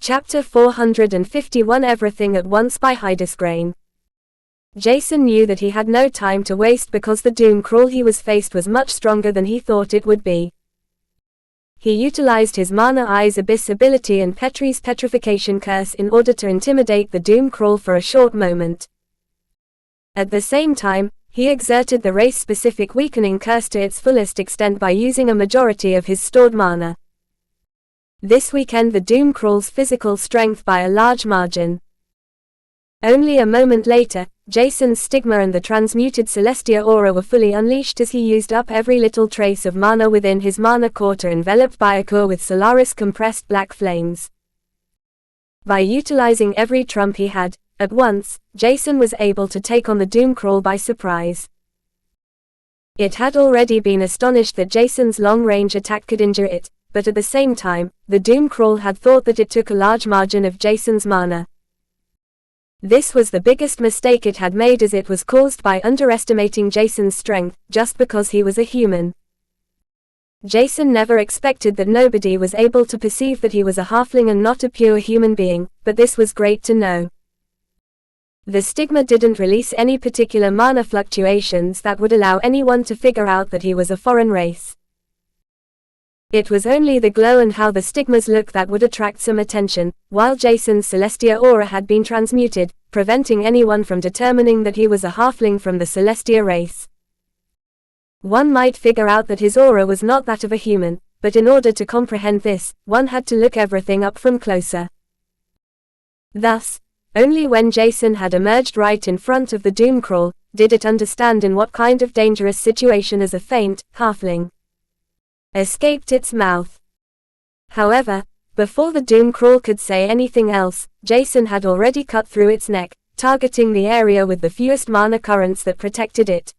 Chapter 451 Everything at Once by Hydesgrain. Jason knew that he had no time to waste because the doom crawl he was faced was much stronger than he thought it would be. He utilized his Mana Eyes Abyss ability and Petri's Petrification Curse in order to intimidate the doom crawl for a short moment. At the same time, he exerted the race-specific Weakening Curse to its fullest extent by using a majority of his stored mana. This weakened the doom crawl's physical strength by a large margin. Only a moment later, Jason's Stigma and the transmuted Celestia aura were fully unleashed as he used up every little trace of mana within his mana core to envelop Byakuya with Solaris compressed black flames. By utilizing every trump he had, at once, Jason was able to take on the doom crawl by surprise. It had already been astonished that Jason's long-range attack could injure it, but at the same time, the doom crawl had thought that it took a large margin of Jason's mana. This was the biggest mistake it had made, as it was caused by underestimating Jason's strength, just because he was a human. Jason never expected that nobody was able to perceive that he was a halfling and not a pure human being, but this was great to know. The Stigma didn't release any particular mana fluctuations that would allow anyone to figure out that he was a foreign race. It was only the glow and how the Stigmas looked that would attract some attention, while Jason's Celestia aura had been transmuted, preventing anyone from determining that he was a halfling from the Celestia race. One might figure out that his aura was not that of a human, but in order to comprehend this, one had to look everything up from closer. Thus, only when Jason had emerged right in front of the doom crawl, did it understand in what kind of dangerous situation as a faint halfling escaped its mouth. However, before the doom crawl could say anything else, Jason had already cut through its neck, targeting the area with the fewest mana currents that protected it.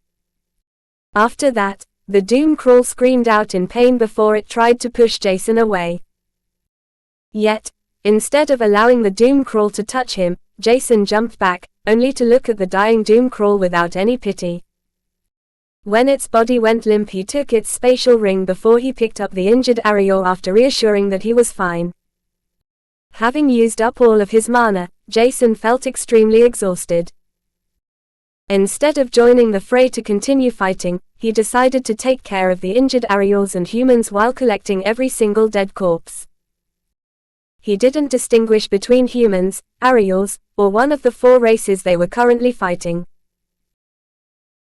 After that, the doom crawl screamed out in pain before it tried to push Jason away. Yet, instead of allowing the doom crawl to touch him, Jason jumped back, only to look at the dying doom crawl without any pity. When its body went limp, he took its spatial ring before he picked up the injured Arior after reassuring that he was fine. Having used up all of his mana, Jason felt extremely exhausted. Instead of joining the fray to continue fighting, he decided to take care of the injured Ariors and humans while collecting every single dead corpse. He didn't distinguish between humans, Ariors, or one of the four races they were currently fighting.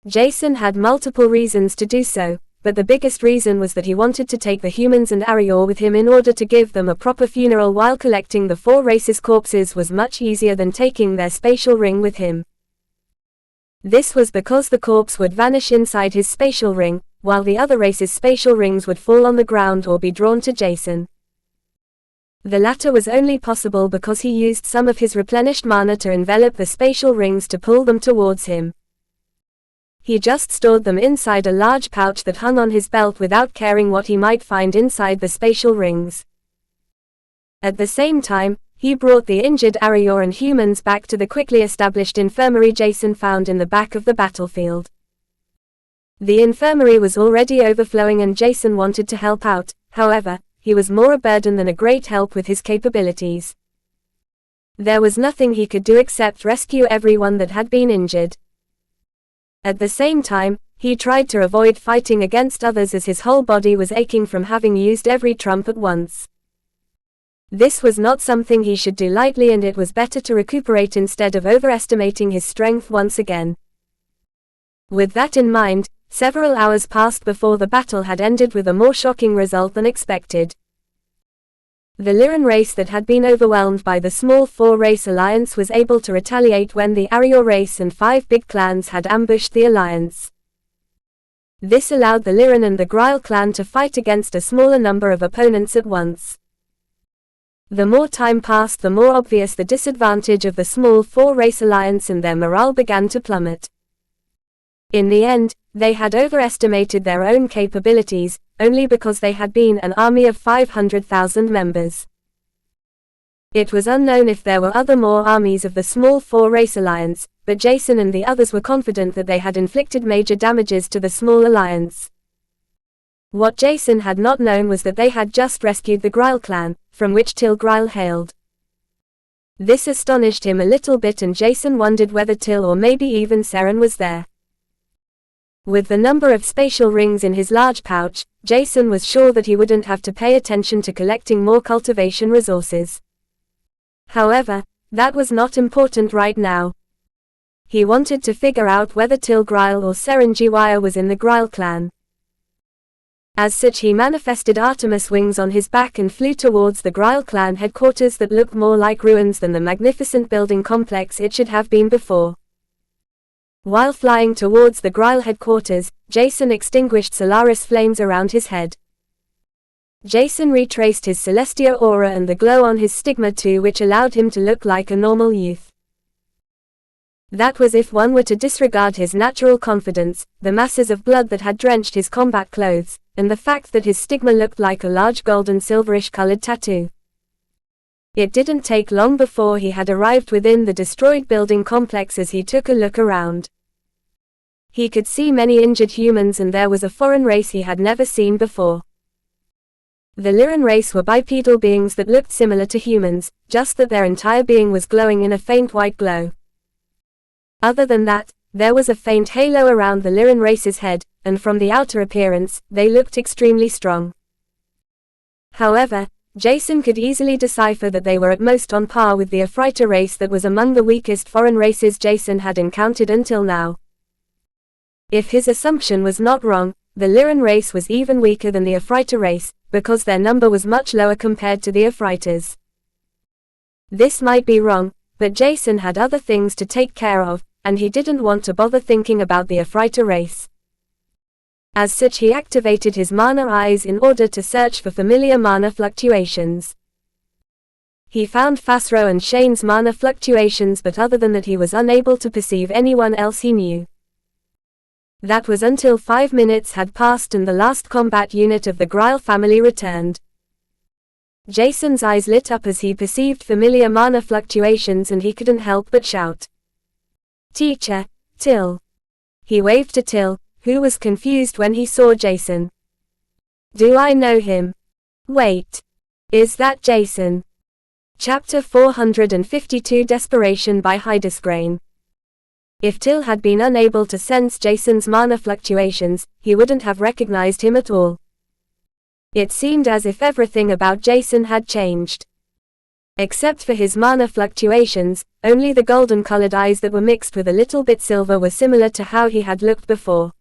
Jason had multiple reasons to do so, but the biggest reason was that he wanted to take the humans and Arior with him in order to give them a proper funeral, while collecting the four races' corpses was much easier than taking their spatial ring with him. This was because the corpse would vanish inside his spatial ring, while the other races' spatial rings would fall on the ground or be drawn to Jason. The latter was only possible because he used some of his replenished mana to envelop the spatial rings to pull them towards him. He just stored them inside a large pouch that hung on his belt without caring what he might find inside the spatial rings. At the same time, he brought the injured Arior and humans back to the quickly established infirmary Jason found in the back of the battlefield. The infirmary was already overflowing and Jason wanted to help out, however, he was more a burden than a great help with his capabilities. There was nothing he could do except rescue everyone that had been injured. At the same time, he tried to avoid fighting against others as his whole body was aching from having used every trump at once. This was not something he should do lightly, and it was better to recuperate instead of overestimating his strength once again. With that in mind, several hours passed before the battle had ended with a more shocking result than expected. The Lyran race that had been overwhelmed by the small four-race alliance was able to retaliate when the Arior race and 5 big clans had ambushed the alliance. This allowed the Lyran and the Grail clan to fight against a smaller number of opponents at once. The more time passed, the more obvious the disadvantage of the small four-race alliance, and their morale began to plummet. In the end, they had overestimated their own capabilities, only because they had been an army of 500,000 members. It was unknown if there were other more armies of the small four-race alliance, but Jason and the others were confident that they had inflicted major damages to the small alliance. What Jason had not known was that they had just rescued the Grail clan, from which Til Grail hailed. This astonished him a little bit, and Jason wondered whether Till or maybe even Seren was there. With the number of spatial rings in his large pouch, Jason was sure that he wouldn't have to pay attention to collecting more cultivation resources. However, that was not important right now. He wanted to figure out whether Till Grile or Seren Jiwaya was in the Grile clan. As such, he manifested Artemis wings on his back and flew towards the Grile clan headquarters that looked more like ruins than the magnificent building complex it should have been before. While flying towards the Grile headquarters, Jason extinguished Solaris flames around his head. Jason retraced his Celestia aura and the glow on his stigma too, which allowed him to look like a normal youth. That was if one were to disregard his natural confidence, the masses of blood that had drenched his combat clothes, and the fact that his stigma looked like a large golden silverish colored tattoo. It didn't take long before he had arrived within the destroyed building complex. As he took a look around, he could see many injured humans, and there was a foreign race he had never seen before. The Lyran race were bipedal beings that looked similar to humans, just that their entire being was glowing in a faint white glow. Other than that, there was a faint halo around the Lyran race's head, and from the outer appearance, they looked extremely strong. However, Jason could easily decipher that they were at most on par with the Ephrata race that was among the weakest foreign races Jason had encountered until now. If his assumption was not wrong, the Lyran race was even weaker than the Ephrata race, because their number was much lower compared to the Ephratas. This might be wrong, but Jason had other things to take care of, and he didn't want to bother thinking about the Ephrata race. As such, he activated his mana eyes in order to search for familiar mana fluctuations. He found Fasro and Shane's mana fluctuations, but other than that he was unable to perceive anyone else he knew. That was until 5 minutes had passed and the last combat unit of the Grile family returned. Jason's eyes lit up as he perceived familiar mana fluctuations, and he couldn't help but shout, "Teacher, Till." He waved to Till, who was confused when he saw Jason. "Do I know him? Wait. Is that Jason?" Chapter 452 Desperation by Hydesgrain. If Till had been unable to sense Jason's mana fluctuations, he wouldn't have recognized him at all. It seemed as if everything about Jason had changed. Except for his mana fluctuations, only the golden-colored eyes that were mixed with a little bit silver were similar to how he had looked before.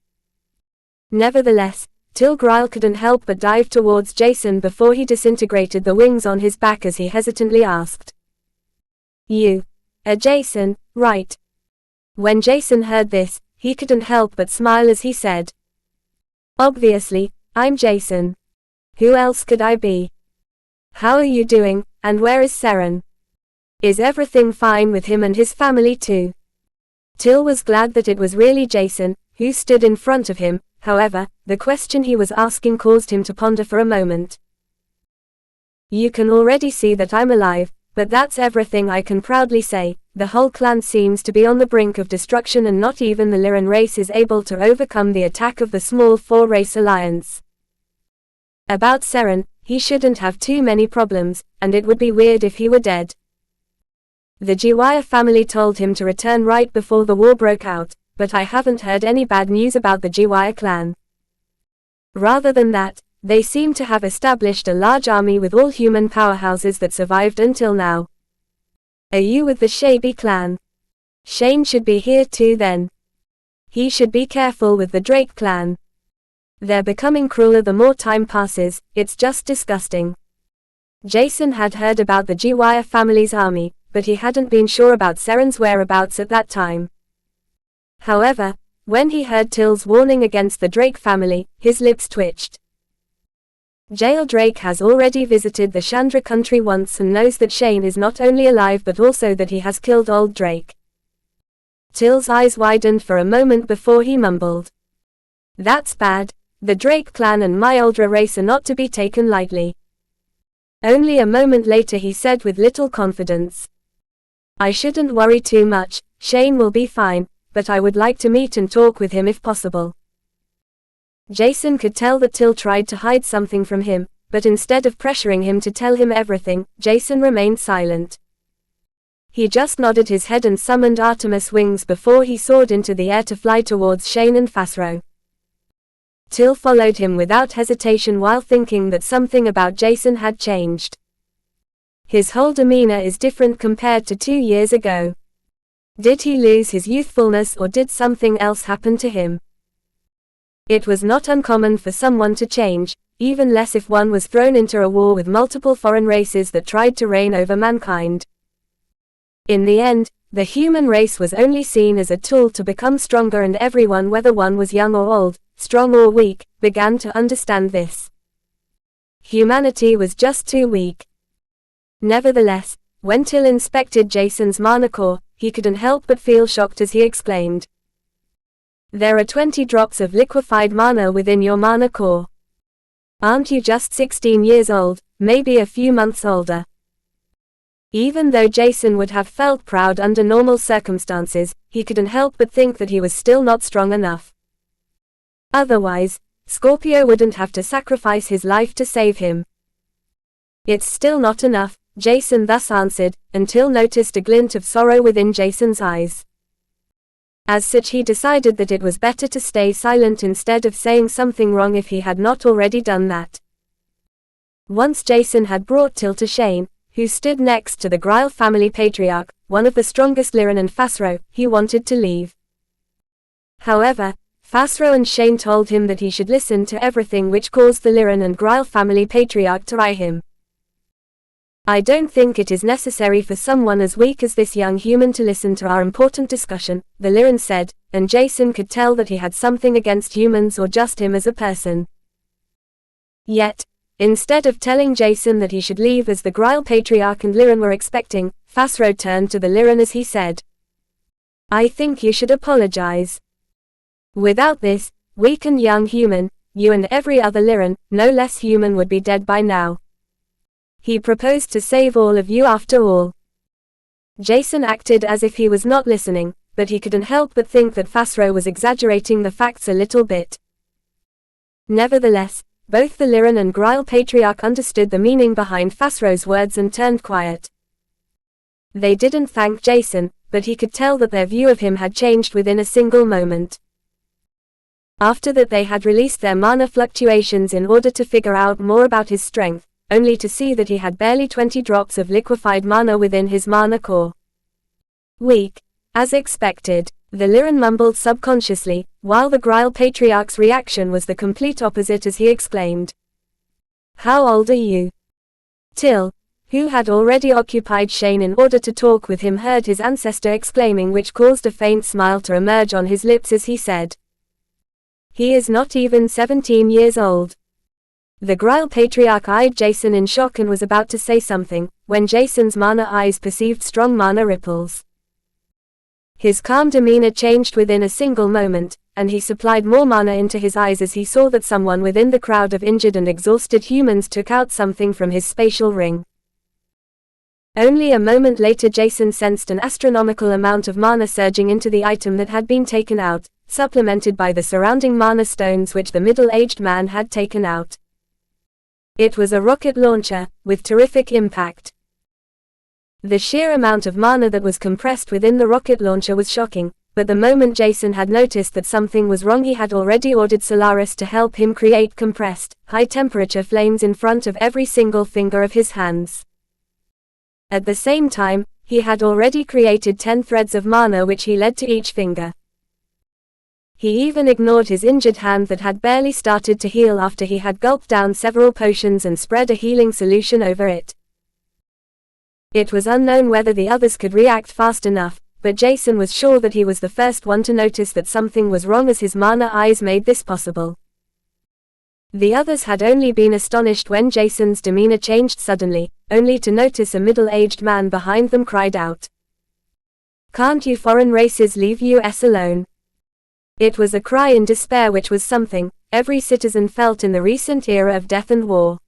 Nevertheless, Till Grile couldn't help but dive towards Jason before he disintegrated the wings on his back as he hesitantly asked, "You are Jason, right?" When Jason heard this, he couldn't help but smile as he said, "Obviously, I'm Jason. Who else could I be? How are you doing, and where is Seren? Is everything fine with him and his family too?" Till was glad that it was really Jason who stood in front of him. However, the question he was asking caused him to ponder for a moment. "You can already see that I'm alive, but that's everything I can proudly say. The whole clan seems to be on the brink of destruction, and not even the Lyran race is able to overcome the attack of the small four-race alliance. About Seren, he shouldn't have too many problems, and it would be weird if he were dead. The Jiwaya family told him to return right before the war broke out, but I haven't heard any bad news about the Jiwaya clan. Rather than that, they seem to have established a large army with all human powerhouses that survived until now. Are you with the Shabi clan? Shane should be here too then. He should be careful with the Drake clan. They're becoming crueler the more time passes, it's just disgusting." Jason had heard about the Jiwaya family's army, but he hadn't been sure about Seren's whereabouts at that time. However, when he heard Till's warning against the Drake family, his lips twitched. Jael Drake has already visited the Chandra country once and knows that Shane is not only alive but also that he has killed old Drake. Till's eyes widened for a moment before he mumbled, "That's bad. The Drake clan and my Uldra race are not to be taken lightly." Only a moment later he said with little confidence, "I shouldn't worry too much, Shane will be fine, but I would like to meet and talk with him if possible." Jason could tell that Till tried to hide something from him, but instead of pressuring him to tell him everything, Jason remained silent. He just nodded his head and summoned Artemis wings before he soared into the air to fly towards Shane and Fasro. Till followed him without hesitation while thinking that something about Jason had changed. His whole demeanor is different compared to 2 years ago. Did he lose his youthfulness or did something else happen to him? It was not uncommon for someone to change, even less if one was thrown into a war with multiple foreign races that tried to reign over mankind. In the end, the human race was only seen as a tool to become stronger, and everyone, whether one was young or old, strong or weak, began to understand this. Humanity was just too weak. Nevertheless, when Till inspected Jason's mana core, he couldn't help but feel shocked as he exclaimed, "There are 20 drops of liquefied mana within your mana core. Aren't you just 16 years old, maybe a few months older?" Even though Jason would have felt proud under normal circumstances, he couldn't help but think that he was still not strong enough. Otherwise, Scorpio wouldn't have to sacrifice his life to save him. "It's still not enough," Jason thus answered, until noticed a glint of sorrow within Jason's eyes. As such, he decided that it was better to stay silent instead of saying something wrong if he had not already done that. Once Jason had brought Till to Shane, who stood next to the Grail family patriarch, one of the strongest Liren and Fasro, he wanted to leave. However, Fasro and Shane told him that he should listen to everything, which caused the Liren and Grail family patriarch to eye him. "I don't think it is necessary for someone as weak as this young human to listen to our important discussion," the Liren said, and Jason could tell that he had something against humans or just him as a person. Yet, instead of telling Jason that he should leave as the Grail patriarch and Liren were expecting, Fasro turned to the Liren as he said, "I think you should apologize. Without this weakened young human, you and every other Liren, no less human, would be dead by now. He proposed to save all of you after all." Jason acted as if he was not listening, but he couldn't help but think that Fasro was exaggerating the facts a little bit. Nevertheless, both the Liren and Grail patriarch understood the meaning behind Fasro's words and turned quiet. They didn't thank Jason, but he could tell that their view of him had changed within a single moment. After that, they had released their mana fluctuations in order to figure out more about his strength, only to see that he had barely 20 drops of liquefied mana within his mana core. "Weak." As expected, the Liren mumbled subconsciously, while the Grail patriarch's reaction was the complete opposite as he exclaimed, "How old are you?" Till, who had already occupied Shane in order to talk with him, heard his ancestor exclaiming, which caused a faint smile to emerge on his lips as he said, "He is not even 17 years old." The Grail patriarch eyed Jason in shock and was about to say something, when Jason's mana eyes perceived strong mana ripples. His calm demeanor changed within a single moment, and he supplied more mana into his eyes as he saw that someone within the crowd of injured and exhausted humans took out something from his spatial ring. Only a moment later, Jason sensed an astronomical amount of mana surging into the item that had been taken out, supplemented by the surrounding mana stones which the middle-aged man had taken out. It was a rocket launcher, with terrific impact. The sheer amount of mana that was compressed within the rocket launcher was shocking, but the moment Jason had noticed that something was wrong, he had already ordered Solaris to help him create compressed, high-temperature flames in front of every single finger of his hands. At the same time, he had already created 10 threads of mana which he led to each finger. He even ignored his injured hand that had barely started to heal after he had gulped down several potions and spread a healing solution over it. It was unknown whether the others could react fast enough, but Jason was sure that he was the first one to notice that something was wrong, as his mana eyes made this possible. The others had only been astonished when Jason's demeanor changed suddenly, only to notice a middle-aged man behind them cried out, "Can't you foreign races leave US alone?" It was a cry in despair which was something every citizen felt in the recent era of death and war.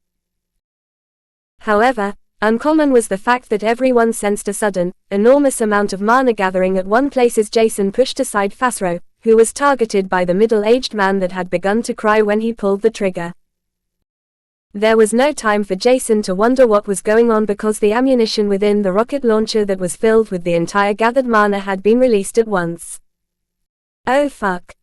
However, uncommon was the fact that everyone sensed a sudden, enormous amount of mana gathering at one place as Jason pushed aside Fasro, who was targeted by the middle-aged man that had begun to cry when he pulled the trigger. There was no time for Jason to wonder what was going on because the ammunition within the rocket launcher that was filled with the entire gathered mana had been released at once. Oh fuck.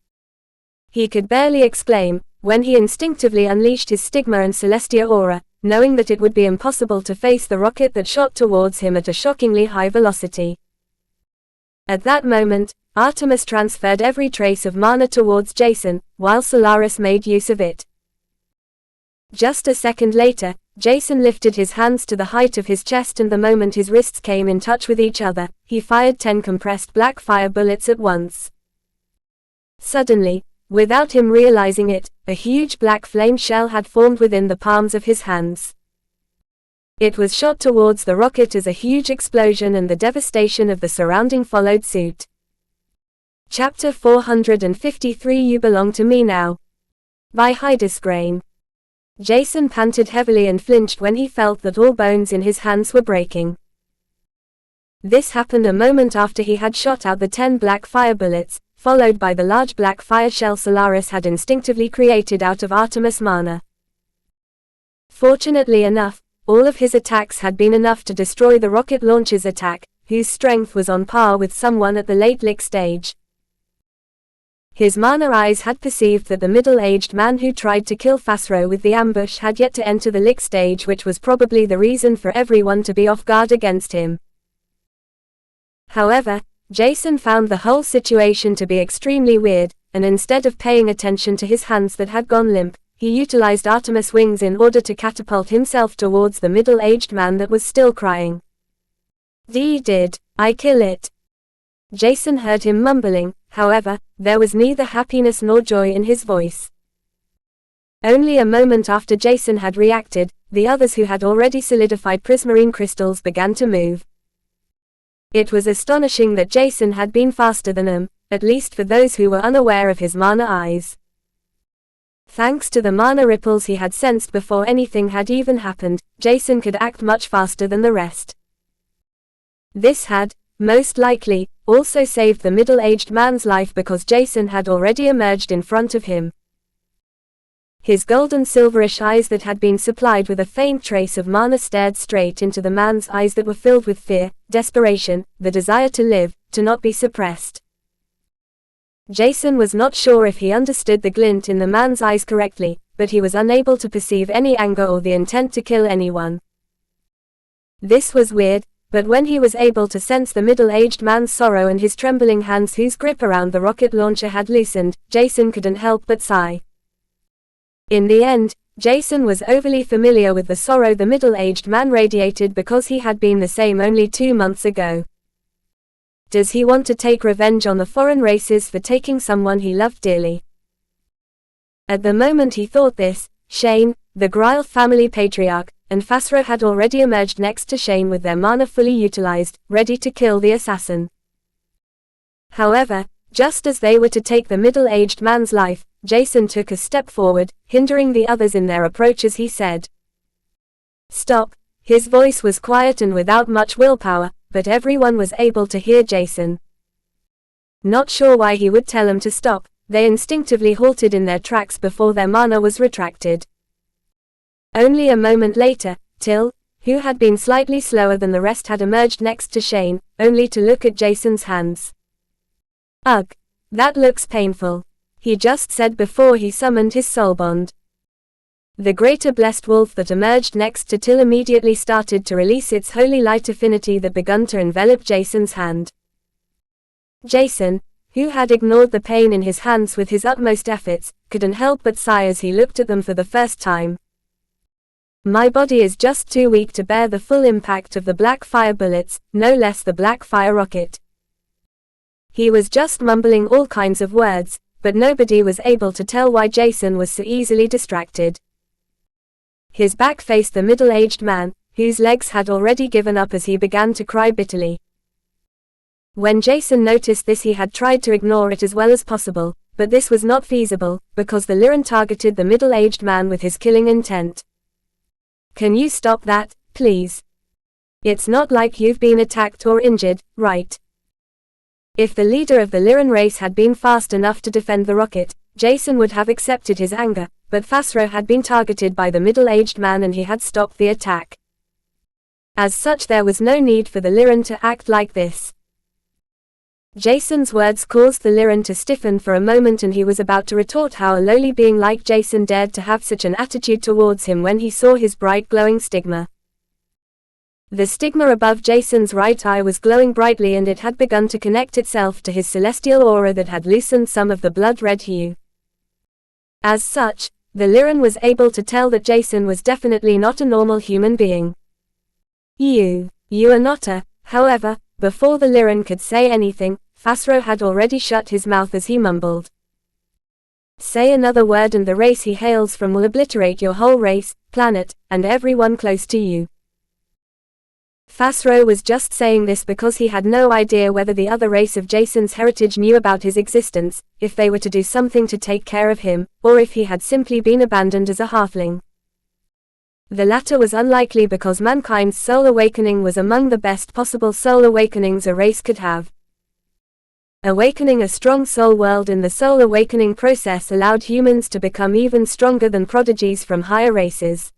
He could barely exclaim, when he instinctively unleashed his Stigma and Celestia aura, knowing that it would be impossible to face the rocket that shot towards him at a shockingly high velocity. At that moment, Artemis transferred every trace of mana towards Jason, while Solaris made use of it. Just a second later, Jason lifted his hands to the height of his chest, and the moment his wrists came in touch with each other, he fired 10 compressed black fire bullets at once. Suddenly, without him realizing it, a huge black flame shell had formed within the palms of his hands. It was shot towards the rocket as a huge explosion and the devastation of the surrounding followed suit. Chapter 453 You Belong to Me Now. By Hydesgrain. Jason panted heavily and flinched when he felt that all bones in his hands were breaking. This happened a moment after he had shot out the 10 black fire bullets, followed by the large black fire shell Solaris had instinctively created out of Artemis mana. Fortunately enough, all of his attacks had been enough to destroy the rocket launcher's attack, whose strength was on par with someone at the late lick stage. His mana eyes had perceived that the middle-aged man who tried to kill Fasro with the ambush had yet to enter the lick stage, which was probably the reason for everyone to be off guard against him. However, Jason found the whole situation to be extremely weird, and instead of paying attention to his hands that had gone limp, he utilized Artemis wings in order to catapult himself towards the middle-aged man that was still crying. Did I kill it? Jason heard him mumbling, however, there was neither happiness nor joy in his voice. Only a moment after Jason had reacted, the others who had already solidified prismarine crystals began to move. It was astonishing that Jason had been faster than them, at least for those who were unaware of his mana eyes. Thanks to the mana ripples he had sensed before anything had even happened, Jason could act much faster than the rest. This had, most likely, also saved the middle-aged man's life because Jason had already emerged in front of him. His golden silverish eyes that had been supplied with a faint trace of mana stared straight into the man's eyes that were filled with fear, desperation, the desire to live, to not be suppressed. Jason was not sure if he understood the glint in the man's eyes correctly, but he was unable to perceive any anger or the intent to kill anyone. This was weird, but when he was able to sense the middle-aged man's sorrow and his trembling hands whose grip around the rocket launcher had loosened, Jason couldn't help but sigh. In the end, Jason was overly familiar with the sorrow the middle-aged man radiated because he had been the same only 2 months ago. Does he want to take revenge on the foreign races for taking someone he loved dearly? At the moment he thought this, Shane, the Grail family patriarch, and Fasro had already emerged next to Shane with their mana fully utilized, ready to kill the assassin. However, just as they were to take the middle-aged man's life, Jason took a step forward, hindering the others in their approach as he said, "Stop." His voice was quiet and without much willpower, but everyone was able to hear Jason. Not sure why he would tell them to stop, they instinctively halted in their tracks before their mana was retracted. Only a moment later, Till, who had been slightly slower than the rest, had emerged next to Shane, only to look at Jason's hands. "Ugh. That looks painful," he just said before he summoned his soul bond. The greater blessed wolf that emerged next to Till immediately started to release its holy light affinity that began to envelop Jason's hand. Jason, who had ignored the pain in his hands with his utmost efforts, couldn't help but sigh as he looked at them for the first time. My body is just too weak to bear the full impact of the black fire bullets, no less the black fire rocket. He was just mumbling all kinds of words, but nobody was able to tell why Jason was so easily distracted. His back faced the middle-aged man, whose legs had already given up as he began to cry bitterly. When Jason noticed this, he had tried to ignore it as well as possible, but this was not feasible, because the Lyran targeted the middle-aged man with his killing intent. "Can you stop that, please? It's not like you've been attacked or injured, right?" If the leader of the Lyran race had been fast enough to defend the rocket, Jason would have accepted his anger, but Fasro had been targeted by the middle-aged man and he had stopped the attack. As such, there was no need for the Lyran to act like this. Jason's words caused the Lyran to stiffen for a moment, and he was about to retort how a lowly being like Jason dared to have such an attitude towards him when he saw his bright glowing stigma. The stigma above Jason's right eye was glowing brightly, and it had begun to connect itself to his celestial aura that had loosened some of the blood-red hue. As such, the Lyran was able to tell that Jason was definitely not a normal human being. You are not a. However, before the Lyran could say anything, Fasro had already shut his mouth as he mumbled. Say another word and the race he hails from will obliterate your whole race, planet, and everyone close to you. Fasro was just saying this because he had no idea whether the other race of Jason's heritage knew about his existence, if they were to do something to take care of him, or if he had simply been abandoned as a halfling. The latter was unlikely because mankind's soul awakening was among the best possible soul awakenings a race could have. Awakening a strong soul world in the soul awakening process allowed humans to become even stronger than prodigies from higher races.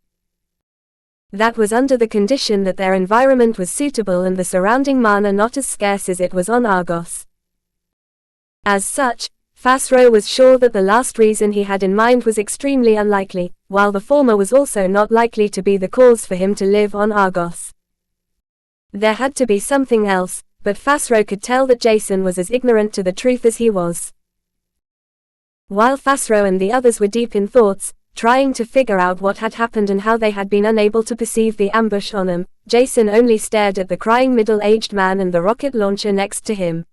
That was under the condition that their environment was suitable and the surrounding mana not as scarce as it was on Argos. As such, Fasro was sure that the last reason he had in mind was extremely unlikely, while the former was also not likely to be the cause for him to live on Argos. There had to be something else, but Fasro could tell that Jason was as ignorant to the truth as he was. While Fasro and the others were deep in thoughts, trying to figure out what had happened and how they had been unable to perceive the ambush on them, Jason only stared at the crying middle-aged man and the rocket launcher next to him.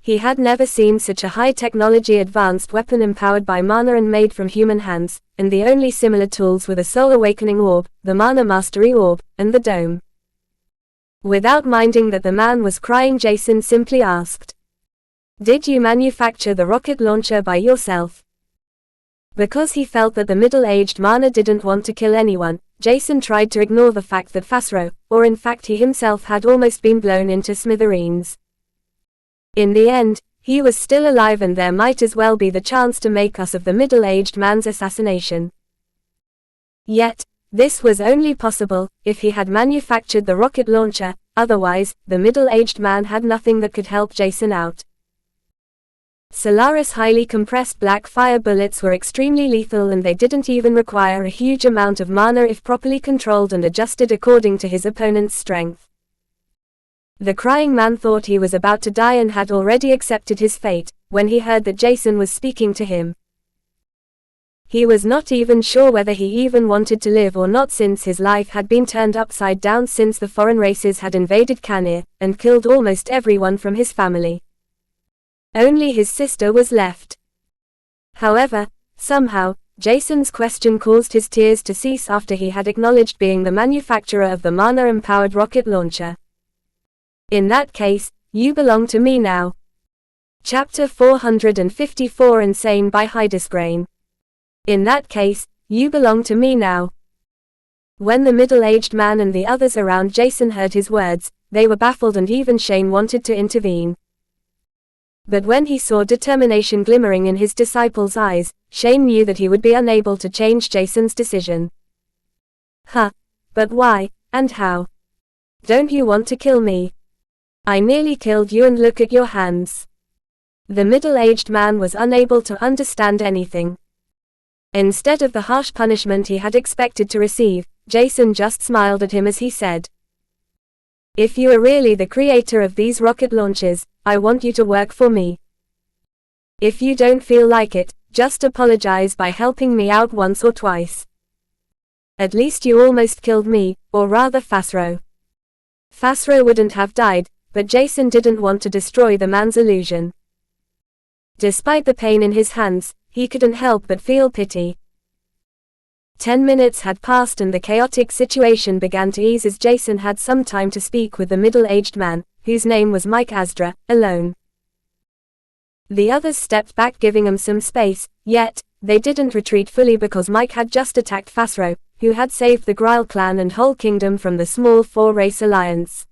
He had never seen such a high-technology advanced weapon empowered by mana and made from human hands, and the only similar tools were the Soul Awakening Orb, the Mana Mastery Orb, and the Dome. Without minding that the man was crying, Jason simply asked, "Did you manufacture the rocket launcher by yourself?" Because he felt that the middle-aged mana didn't want to kill anyone, Jason tried to ignore the fact that Fasro, or in fact he himself, had almost been blown into smithereens. In the end, he was still alive and there might as well be the chance to make us of the middle-aged man's assassination. Yet, this was only possible if he had manufactured the rocket launcher, otherwise, the middle-aged man had nothing that could help Jason out. Solaris highly compressed black fire bullets were extremely lethal, and they didn't even require a huge amount of mana if properly controlled and adjusted according to his opponent's strength. The crying man thought he was about to die and had already accepted his fate, when he heard that Jason was speaking to him. He was not even sure whether he even wanted to live or not, since his life had been turned upside down since the foreign races had invaded Canir, and killed almost everyone from his family. Only his sister was left. However, somehow, Jason's question caused his tears to cease after he had acknowledged being the manufacturer of the mana-empowered rocket launcher. In that case, you belong to me now. Chapter 454, Insane by Hydesgrain. In that case, you belong to me now. When the middle-aged man and the others around Jason heard his words, they were baffled, and even Shane wanted to intervene. But when he saw determination glimmering in his disciple's eyes, Shane knew that he would be unable to change Jason's decision. But why, and how? Don't you want to kill me? I nearly killed you, and look at your hands. The middle-aged man was unable to understand anything. Instead of the harsh punishment he had expected to receive, Jason just smiled at him as he said, "If you are really the creator of these rocket launches, I want you to work for me. If you don't feel like it, just apologize by helping me out once or twice. At least you almost killed me, or rather Fasro." Fasro wouldn't have died, but Jason didn't want to destroy the man's illusion. Despite the pain in his hands, he couldn't help but feel pity. 10 minutes had passed and the chaotic situation began to ease as Jason had some time to speak with the middle-aged man, whose name was Mike Asdra, alone. The others stepped back, giving him some space, yet, they didn't retreat fully because Mike had just attacked Fasro, who had saved the Grail clan and whole kingdom from the small four-race alliance.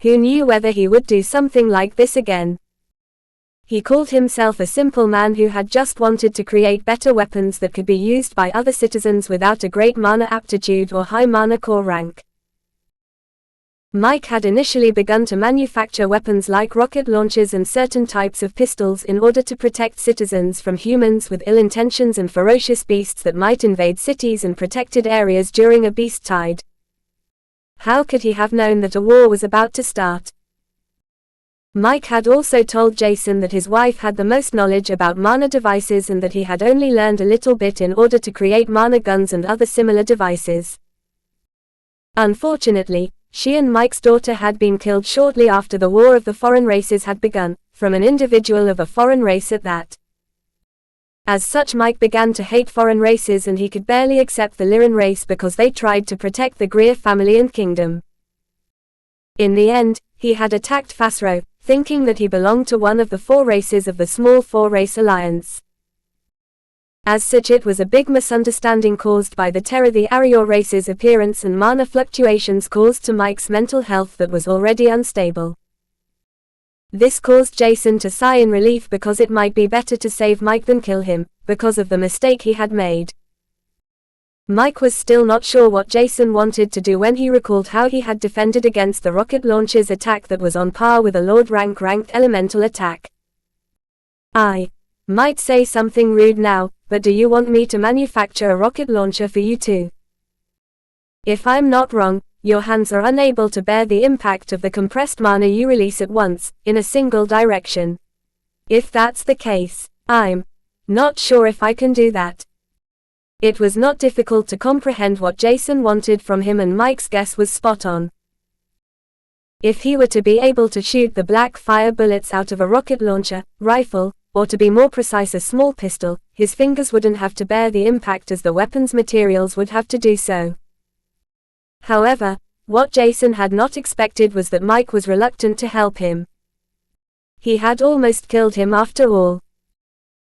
Who knew whether he would do something like this again? He called himself a simple man who had just wanted to create better weapons that could be used by other citizens without a great mana aptitude or high mana core rank. Mike had initially begun to manufacture weapons like rocket launchers and certain types of pistols in order to protect citizens from humans with ill intentions and ferocious beasts that might invade cities and protected areas during a beast tide. How could he have known that a war was about to start? Mike had also told Jason that his wife had the most knowledge about mana devices and that he had only learned a little bit in order to create mana guns and other similar devices. Unfortunately, she and Mike's daughter had been killed shortly after the War of the Foreign Races had begun, from an individual of a foreign race at that. As such, Mike began to hate foreign races and he could barely accept the Lyran race because they tried to protect the Greer family and kingdom. In the end, he had attacked Fasro, thinking that he belonged to one of the 4 races of the small 4-race alliance. As such, it was a big misunderstanding caused by the Terra the Arior race's appearance and mana fluctuations caused to Mike's mental health that was already unstable. This caused Jason to sigh in relief because it might be better to save Mike than kill him, because of the mistake he had made. Mike was still not sure what Jason wanted to do when he recalled how he had defended against the rocket launcher's attack that was on par with a Lord ranked elemental attack. I might say something rude now, but do you want me to manufacture a rocket launcher for you too? If I'm not wrong, your hands are unable to bear the impact of the compressed mana you release at once, in a single direction. If that's the case, I'm not sure if I can do that. It was not difficult to comprehend what Jason wanted from him, and Mike's guess was spot on. If he were to be able to shoot the black fire bullets out of a rocket launcher, rifle, or to be more precise a small pistol, his fingers wouldn't have to bear the impact as the weapon's materials would have to do so. However, what Jason had not expected was that Mike was reluctant to help him. He had almost killed him after all.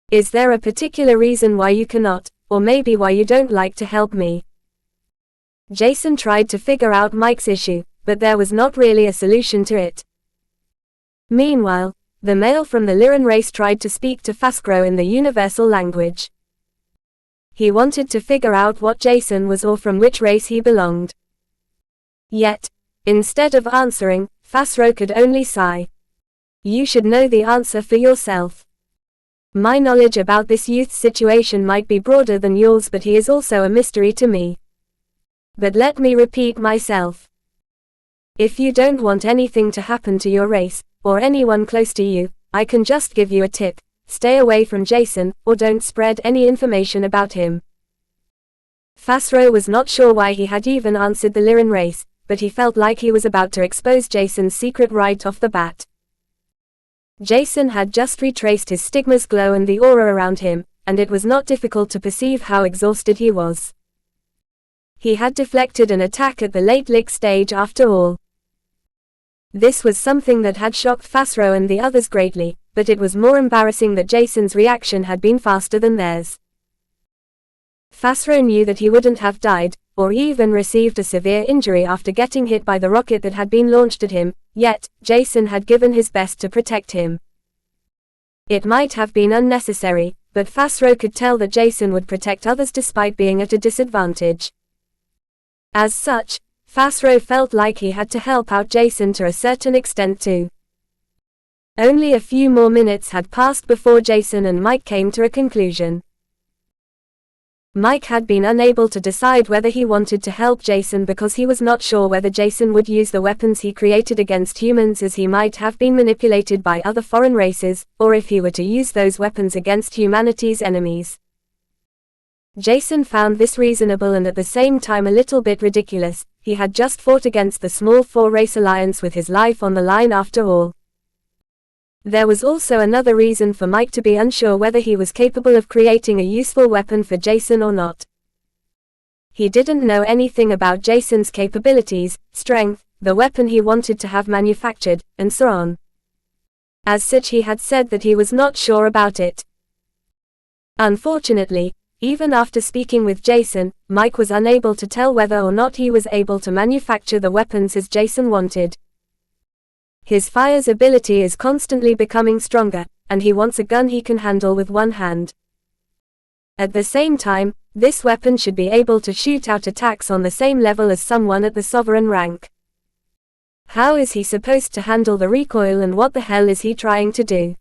Is there a particular reason why you cannot, or maybe why you don't like to help me? Jason tried to figure out Mike's issue, but there was not really a solution to it. Meanwhile, the male from the Lyran race tried to speak to Fasro in the universal language. He wanted to figure out what Jason was or from which race he belonged. Yet, instead of answering, Fasro could only sigh. You should know the answer for yourself. My knowledge about this youth's situation might be broader than yours, but he is also a mystery to me. But let me repeat myself. If you don't want anything to happen to your race, or anyone close to you, I can just give you a tip: stay away from Jason, or don't spread any information about him. Fasro was not sure why he had even answered the Lyran race, but he felt like he was about to expose Jason's secret right off the bat. Jason had just retraced his stigma's glow and the aura around him, and it was not difficult to perceive how exhausted he was. He had deflected an attack at the late lick stage after all. This was something that had shocked Fasro and the others greatly, but it was more embarrassing that Jason's reaction had been faster than theirs. Fasro knew that he wouldn't have died, or even received a severe injury after getting hit by the rocket that had been launched at him, yet, Jason had given his best to protect him. It might have been unnecessary, but Fasro could tell that Jason would protect others despite being at a disadvantage. As such, Fasro felt like he had to help out Jason to a certain extent too. Only a few more minutes had passed before Jason and Mike came to a conclusion. Mike had been unable to decide whether he wanted to help Jason because he was not sure whether Jason would use the weapons he created against humans, as he might have been manipulated by other foreign races, or if he were to use those weapons against humanity's enemies. Jason found this reasonable and at the same time a little bit ridiculous. He had just fought against the small 4-race alliance with his life on the line after all. There was also another reason for Mike to be unsure whether he was capable of creating a useful weapon for Jason or not. He didn't know anything about Jason's capabilities, strength, the weapon he wanted to have manufactured, and so on. As such, he had said that he was not sure about it. Unfortunately, even after speaking with Jason, Mike was unable to tell whether or not he was able to manufacture the weapons as Jason wanted. His fire's ability is constantly becoming stronger, and he wants a gun he can handle with one hand. At the same time, this weapon should be able to shoot out attacks on the same level as someone at the sovereign rank. How is he supposed to handle the recoil, and what the hell is he trying to do?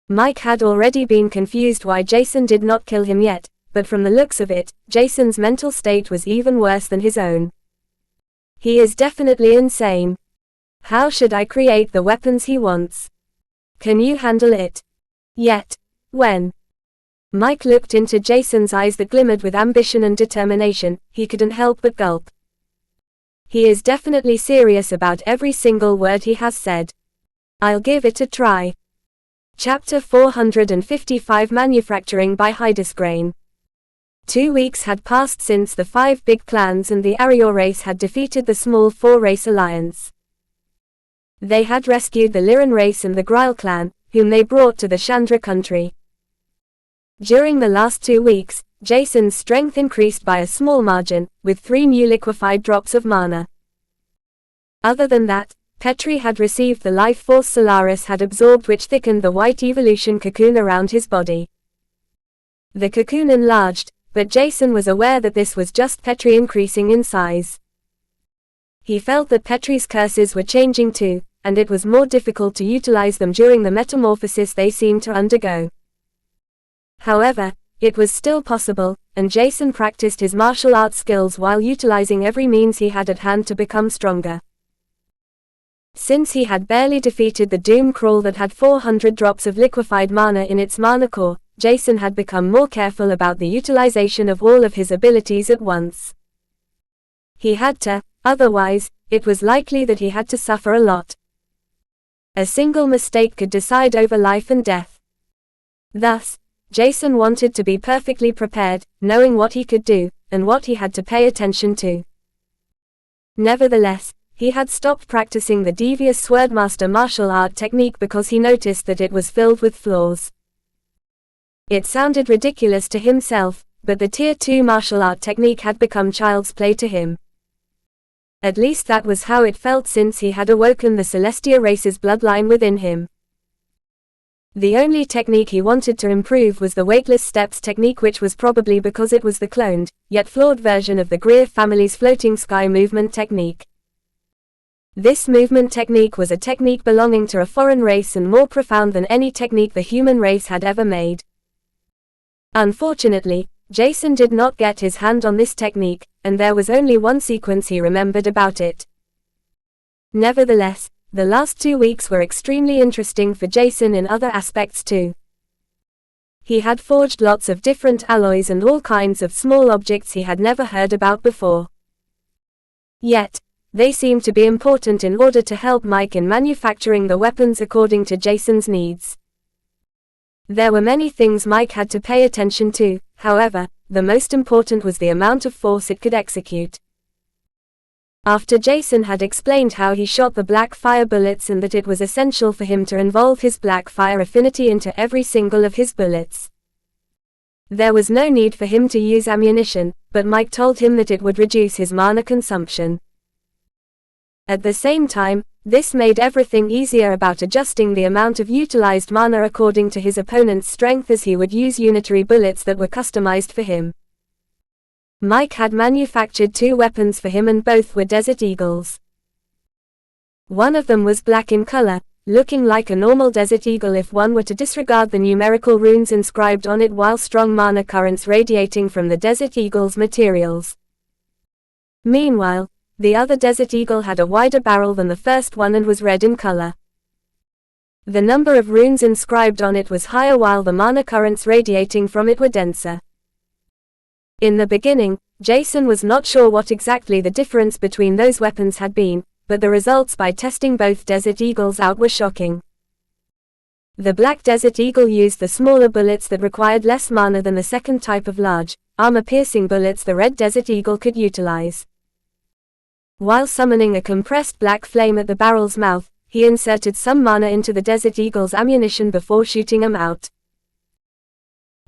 Mike had already been confused why Jason did not kill him yet, but from the looks of it, Jason's mental state was even worse than his own. He is definitely insane. How should I create the weapons he wants? Can you handle it? Yet. When? Mike looked into Jason's eyes that glimmered with ambition and determination. He couldn't help but gulp. He is definitely serious about every single word he has said. I'll give it a try. Chapter 455 Manufacturing by Hydesgrain. 2 weeks had passed since the 5 big clans and the Arior race had defeated the small 4-race alliance. They had rescued the Liran race and the Grail clan, whom they brought to the Chandra country. During the last 2 weeks, Jason's strength increased by a small margin, with 3 new liquefied drops of mana. Other than that, Petri had received the life force Solaris had absorbed, which thickened the white evolution cocoon around his body. The cocoon enlarged, but Jason was aware that this was just Petri increasing in size. He felt that Petri's curses were changing too, and it was more difficult to utilize them during the metamorphosis they seemed to undergo. However, it was still possible, and Jason practiced his martial arts skills while utilizing every means he had at hand to become stronger. Since he had barely defeated the Doom Crawl that had 400 drops of liquefied mana in its mana core, Jason had become more careful about the utilization of all of his abilities at once. He had to, otherwise, it was likely that he had to suffer a lot. A single mistake could decide over life and death. Thus, Jason wanted to be perfectly prepared, knowing what he could do, and what he had to pay attention to. Nevertheless, he had stopped practicing the devious Swordmaster martial art technique because he noticed that it was filled with flaws. It sounded ridiculous to himself, but the Tier 2 martial art technique had become child's play to him. At least that was how it felt since he had awoken the Celestia race's bloodline within him. The only technique he wanted to improve was the weightless steps technique, which was probably because it was the cloned, yet flawed version of the Greer family's floating sky movement technique. This movement technique was a technique belonging to a foreign race and more profound than any technique the human race had ever made. Unfortunately, Jason did not get his hand on this technique, and there was only one sequence he remembered about it. Nevertheless, the last 2 weeks were extremely interesting for Jason in other aspects too. He had forged lots of different alloys and all kinds of small objects he had never heard about before. Yet, they seemed to be important in order to help Mike in manufacturing the weapons according to Jason's needs. There were many things Mike had to pay attention to, however, the most important was the amount of force it could execute. After Jason had explained how he shot the black fire bullets and that it was essential for him to involve his black fire affinity into every single of his bullets. There was no need for him to use ammunition, but Mike told him that it would reduce his mana consumption. At the same time, this made everything easier about adjusting the amount of utilized mana according to his opponent's strength, as he would use unitary bullets that were customized for him. Mike had manufactured 2 weapons for him, and both were Desert Eagles. One of them was black in color, looking like a normal Desert Eagle if one were to disregard the numerical runes inscribed on it, while strong mana currents radiating from the Desert Eagle's materials. Meanwhile, the other Desert Eagle had a wider barrel than the first one and was red in color. The number of runes inscribed on it was higher, while the mana currents radiating from it were denser. In the beginning, Jason was not sure what exactly the difference between those weapons had been, but the results by testing both Desert Eagles out were shocking. The Black Desert Eagle used the smaller bullets that required less mana than the second type of large, armor-piercing bullets the Red Desert Eagle could utilize. While summoning a compressed black flame at the barrel's mouth, he inserted some mana into the Desert Eagle's ammunition before shooting them out.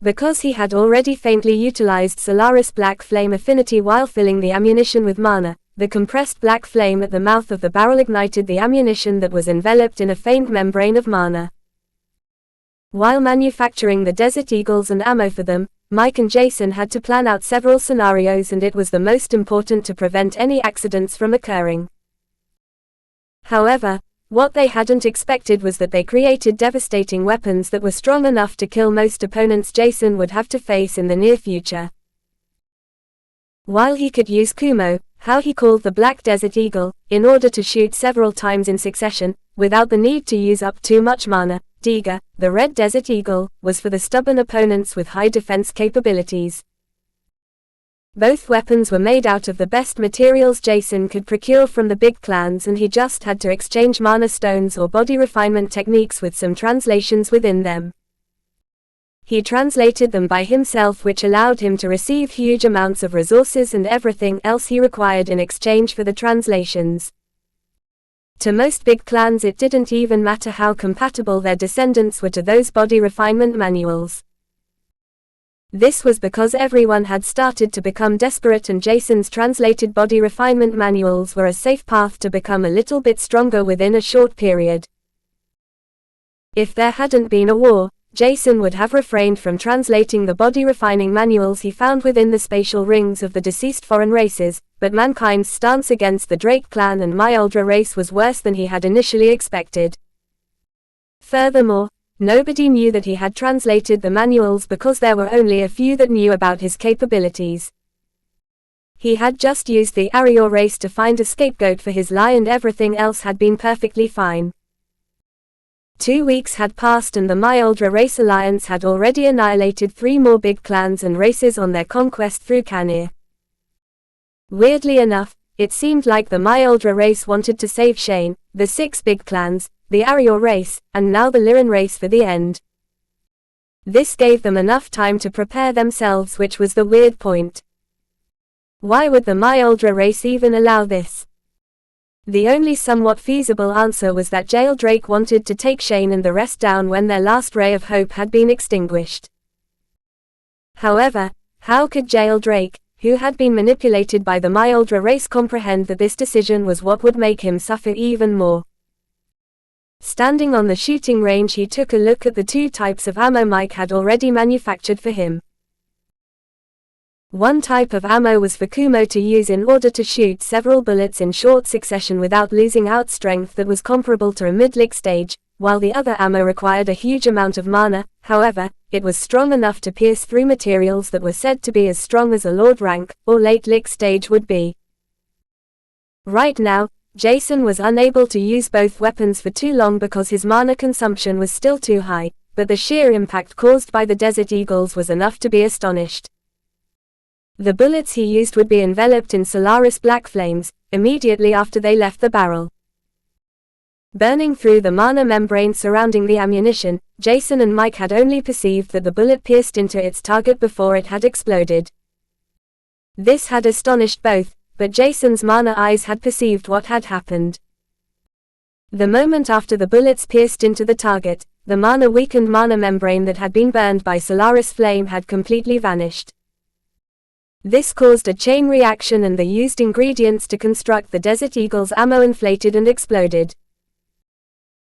Because he had already faintly utilized Solaris Black Flame affinity while filling the ammunition with mana, the compressed black flame at the mouth of the barrel ignited the ammunition that was enveloped in a faint membrane of mana. While manufacturing the Desert Eagles and ammo for them, Mike and Jason had to plan out several scenarios, and it was the most important to prevent any accidents from occurring. However, what they hadn't expected was that they created devastating weapons that were strong enough to kill most opponents Jason would have to face in the near future. While he could use Kumo, how he called the Black Desert Eagle, in order to shoot several times in succession, without the need to use up too much mana, Dagger, the Red Desert Eagle, was for the stubborn opponents with high defense capabilities. Both weapons were made out of the best materials Jason could procure from the big clans, and he just had to exchange mana stones or body refinement techniques with some translations within them. He translated them by himself, which allowed him to receive huge amounts of resources and everything else he required in exchange for the translations. To most big clans it didn't even matter how compatible their descendants were to those body refinement manuals. This was because everyone had started to become desperate, and Jason's translated body refinement manuals were a safe path to become a little bit stronger within a short period. If there hadn't been a war, Jason would have refrained from translating the body refining manuals he found within the spatial rings of the deceased foreign races, but mankind's stance against the Drake clan and Myoldra race was worse than he had initially expected. Furthermore, nobody knew that he had translated the manuals because there were only a few that knew about his capabilities. He had just used the Arior race to find a scapegoat for his lie, and everything else had been perfectly fine. 2 weeks had passed and the Myoldra Race Alliance had already annihilated 3 more big clans and races on their conquest through Khanir. Weirdly enough, it seemed like the Myoldra race wanted to save Shane, the 6 big clans, the Arior race, and now the Liran race for the end. This gave them enough time to prepare themselves, which was the weird point. Why would the Myoldra race even allow this? The only somewhat feasible answer was that Jail Drake wanted to take Shane and the rest down when their last ray of hope had been extinguished. However, how could Jail Drake, who had been manipulated by the Myoldra race, comprehend that this decision was what would make him suffer even more? Standing on the shooting range, he took a look at the 2 types of ammo Mike had already manufactured for him. One type of ammo was for Kumo to use in order to shoot several bullets in short succession without losing out strength that was comparable to a mid-lick stage, while the other ammo required a huge amount of mana. However, it was strong enough to pierce through materials that were said to be as strong as a Lord rank, or late lick stage would be. Right now, Jason was unable to use both weapons for too long because his mana consumption was still too high, but the sheer impact caused by the Desert Eagles was enough to be astonished. The bullets he used would be enveloped in Solaris black flames, immediately after they left the barrel. Burning through the mana membrane surrounding the ammunition, Jason and Mike had only perceived that the bullet pierced into its target before it had exploded. This had astonished both, but Jason's mana eyes had perceived what had happened. The moment after the bullets pierced into the target, the mana-weakened mana membrane that had been burned by Solaris flame had completely vanished. This caused a chain reaction, and the used ingredients to construct the Desert Eagle's ammo inflated and exploded.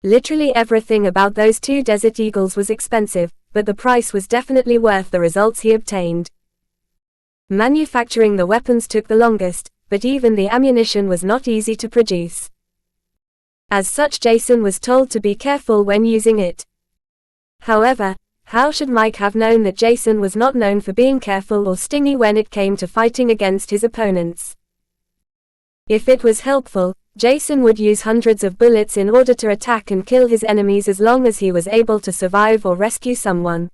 Literally everything about those 2 Desert Eagles was expensive, but the price was definitely worth the results he obtained. Manufacturing the weapons took the longest, but even the ammunition was not easy to produce. As such, Jason was told to be careful when using it. However, how should Mike have known that Jason was not known for being careful or stingy when it came to fighting against his opponents? If it was helpful, Jason would use hundreds of bullets in order to attack and kill his enemies as long as he was able to survive or rescue someone.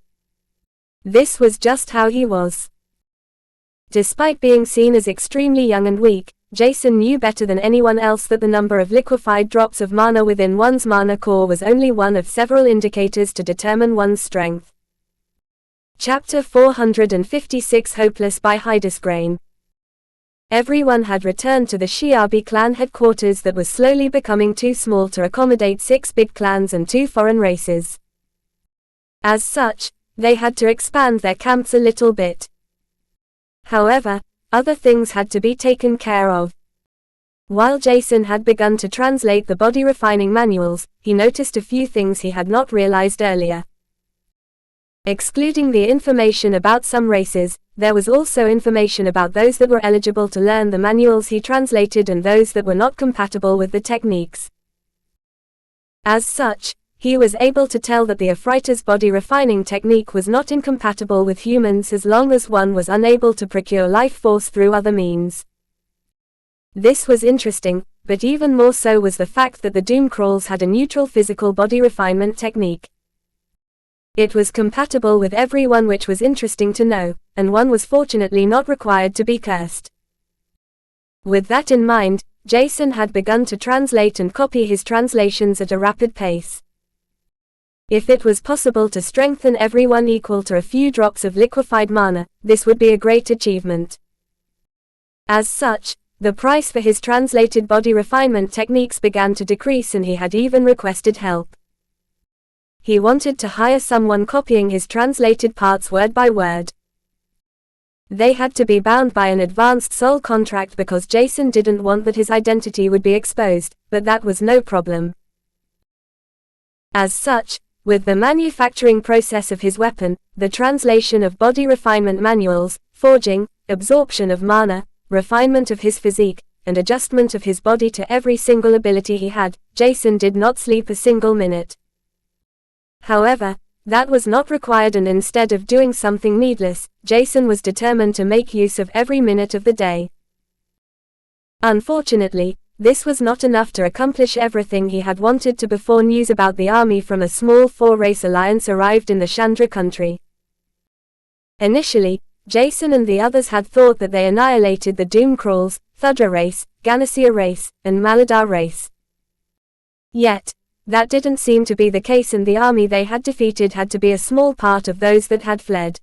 This was just how he was. Despite being seen as extremely young and weak, Jason knew better than anyone else that the number of liquefied drops of mana within one's mana core was only one of several indicators to determine one's strength. Chapter 456 Hopeless by Hydesgrain. Everyone had returned to the Shiabi clan headquarters that was slowly becoming too small to accommodate 6 big clans and 2 foreign races. As such, they had to expand their camps a little bit. However, other things had to be taken care of. While Jason had begun to translate the body refining manuals, he noticed a few things he had not realized earlier. Excluding the information about some races, there was also information about those that were eligible to learn the manuals he translated and those that were not compatible with the techniques. As such, he was able to tell that the Ephraites body refining technique was not incompatible with humans as long as one was unable to procure life force through other means. This was interesting, but even more so was the fact that the Doomcrawls had a neutral physical body refinement technique. It was compatible with everyone, which was interesting to know, and one was fortunately not required to be cursed. With that in mind, Jason had begun to translate and copy his translations at a rapid pace. If it was possible to strengthen everyone equal to a few drops of liquefied mana, this would be a great achievement. As such, the price for his translated body refinement techniques began to decrease, and he had even requested help. He wanted to hire someone copying his translated parts word by word. They had to be bound by an advanced soul contract because Jason didn't want that his identity would be exposed, but that was no problem. As such, with the manufacturing process of his weapon, the translation of body refinement manuals, forging, absorption of mana, refinement of his physique, and adjustment of his body to every single ability he had, Jason did not sleep a single minute. However, that was not required, and instead of doing something needless, Jason was determined to make use of every minute of the day. Unfortunately, this was not enough to accomplish everything he had wanted to before news about the army from a small four-race alliance arrived in the Chandra country. Initially, Jason and the others had thought that they annihilated the Doomcrawls, Thudra race, Ganassia race, and Maladar race. Yet, that didn't seem to be the case, and the army they had defeated had to be a small part of those that had fled.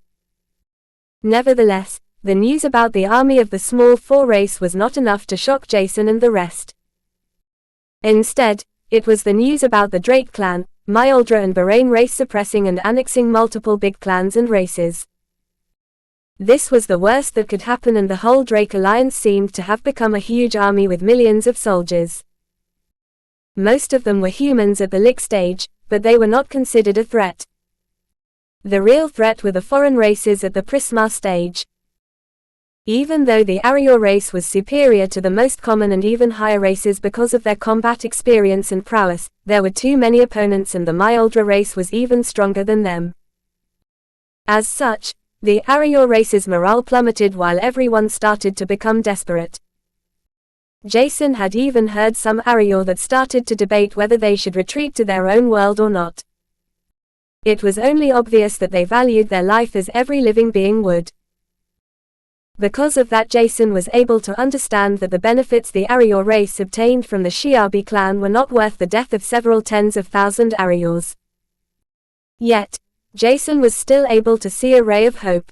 Nevertheless, the news about the army of the small four race was not enough to shock Jason and the rest. Instead, it was the news about the Drake clan, Myaldra and Bahrain race suppressing and annexing multiple big clans and races. This was the worst that could happen, and the whole Drake alliance seemed to have become a huge army with millions of soldiers. Most of them were humans at the Lick stage, but they were not considered a threat. The real threat were the foreign races at the Prisma stage. Even though the Arior race was superior to the most common and even higher races because of their combat experience and prowess, there were too many opponents, and the Myaldra race was even stronger than them. As such, the Arior race's morale plummeted while everyone started to become desperate. Jason had even heard some Arior that started to debate whether they should retreat to their own world or not. It was only obvious that they valued their life as every living being would. Because of that, Jason was able to understand that the benefits the Arior race obtained from the Shiabi clan were not worth the death of several tens of thousand Ariors. Yet, Jason was still able to see a ray of hope.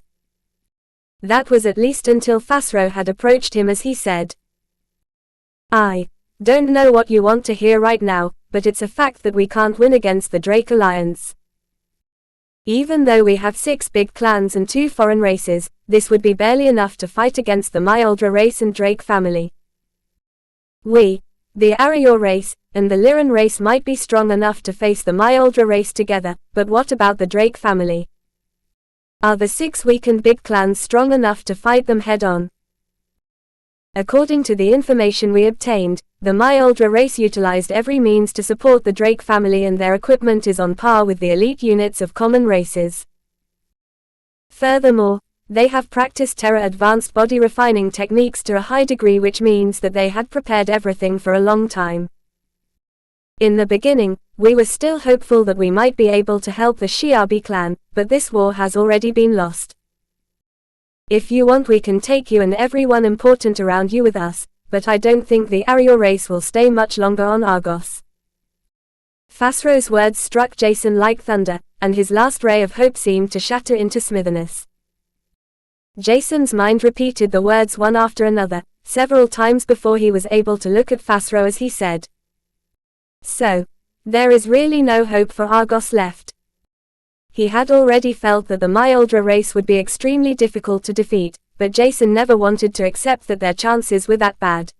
That was at least until Fasro had approached him as he said, "I don't know what you want to hear right now, but it's a fact that we can't win against the Drake Alliance. Even though we have 6 big clans and 2 foreign races, this would be barely enough to fight against the Myaldra race and Drake family. We, the Arior race, and the Liran race might be strong enough to face the Myaldra race together, but what about the Drake family? Are the 6 weakened big clans strong enough to fight them head-on?" According to the information we obtained, the Myaldra race utilized every means to support the Drake family, and their equipment is on par with the elite units of common races. Furthermore, they have practiced Terra advanced body refining techniques to a high degree, which means that they had prepared everything for a long time. In the beginning, we were still hopeful that we might be able to help the Shiabi clan, but this war has already been lost. If you want, we can take you and everyone important around you with us, but I don't think the Arior race will stay much longer on Argos. Fasro's words struck Jason like thunder, and his last ray of hope seemed to shatter into smithereens. Jason's mind repeated the words one after another, several times before he was able to look at Fasro as he said, "So, there is really no hope for Argos left." He had already felt that the Myaldra race would be extremely difficult to defeat, but Jason never wanted to accept that their chances were that bad.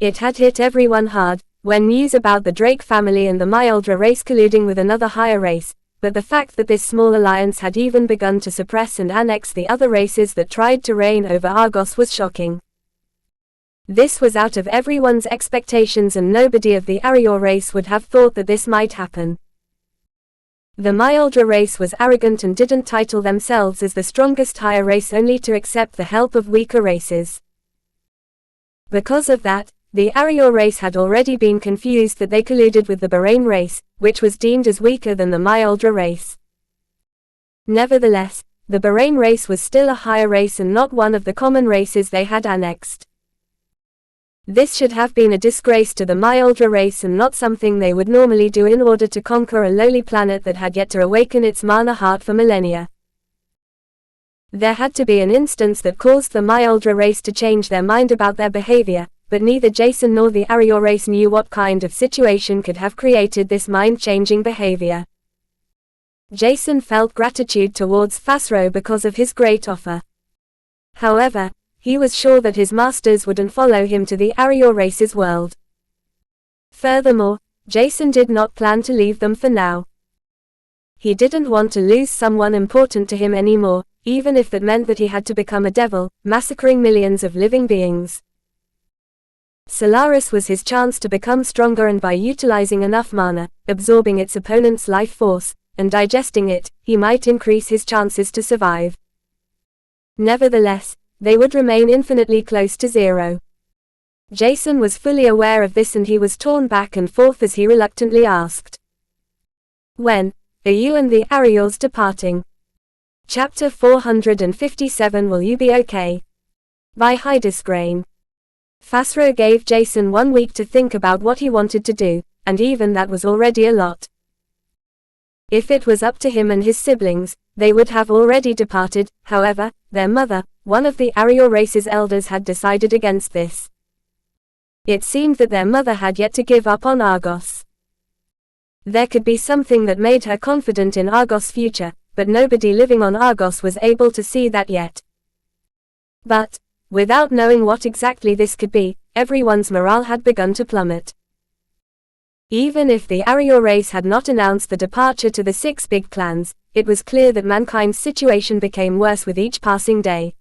It had hit everyone hard, when news about the Drake family and the Myaldra race colluding with another higher race, but the fact that this small alliance had even begun to suppress and annex the other races that tried to reign over Argos was shocking. This was out of everyone's expectations, and nobody of the Arior race would have thought that this might happen. The Myoldra race was arrogant and didn't title themselves as the strongest higher race only to accept the help of weaker races. Because of that, the Arior race had already been confused that they colluded with the Bahrain race, which was deemed as weaker than the Myoldra race. Nevertheless, the Bahrain race was still a higher race and not one of the common races they had annexed. This should have been a disgrace to the Myoldra race and not something they would normally do in order to conquer a lowly planet that had yet to awaken its mana heart for millennia. There had to be an instance that caused the Myoldra race to change their mind about their behavior, but neither Jason nor the Arior race knew what kind of situation could have created this mind-changing behavior. Jason felt gratitude towards Fasro because of his great offer. However, he was sure that his masters wouldn't follow him to the Arior race's world. Furthermore, Jason did not plan to leave them for now. He didn't want to lose someone important to him anymore, even if that meant that he had to become a devil, massacring millions of living beings. Solaris was his chance to become stronger, and by utilizing enough mana, absorbing its opponent's life force, and digesting it, he might increase his chances to survive. Nevertheless, they would remain infinitely close to zero. Jason was fully aware of this, and he was torn back and forth as he reluctantly asked, "When are you and the Ariors departing?" Chapter 457 Will You Be Okay? By Hydesgrain. Fasro gave Jason 1 week to think about what he wanted to do, and even that was already a lot. If it was up to him and his siblings, they would have already departed. However, their mother, one of the Arior race's elders, had decided against this. It seemed that their mother had yet to give up on Argos. There could be something that made her confident in Argos' future, but nobody living on Argos was able to see that yet. But, without knowing what exactly this could be, everyone's morale had begun to plummet. Even if the Arior race had not announced the departure to the 6 big clans, it was clear that mankind's situation became worse with each passing day.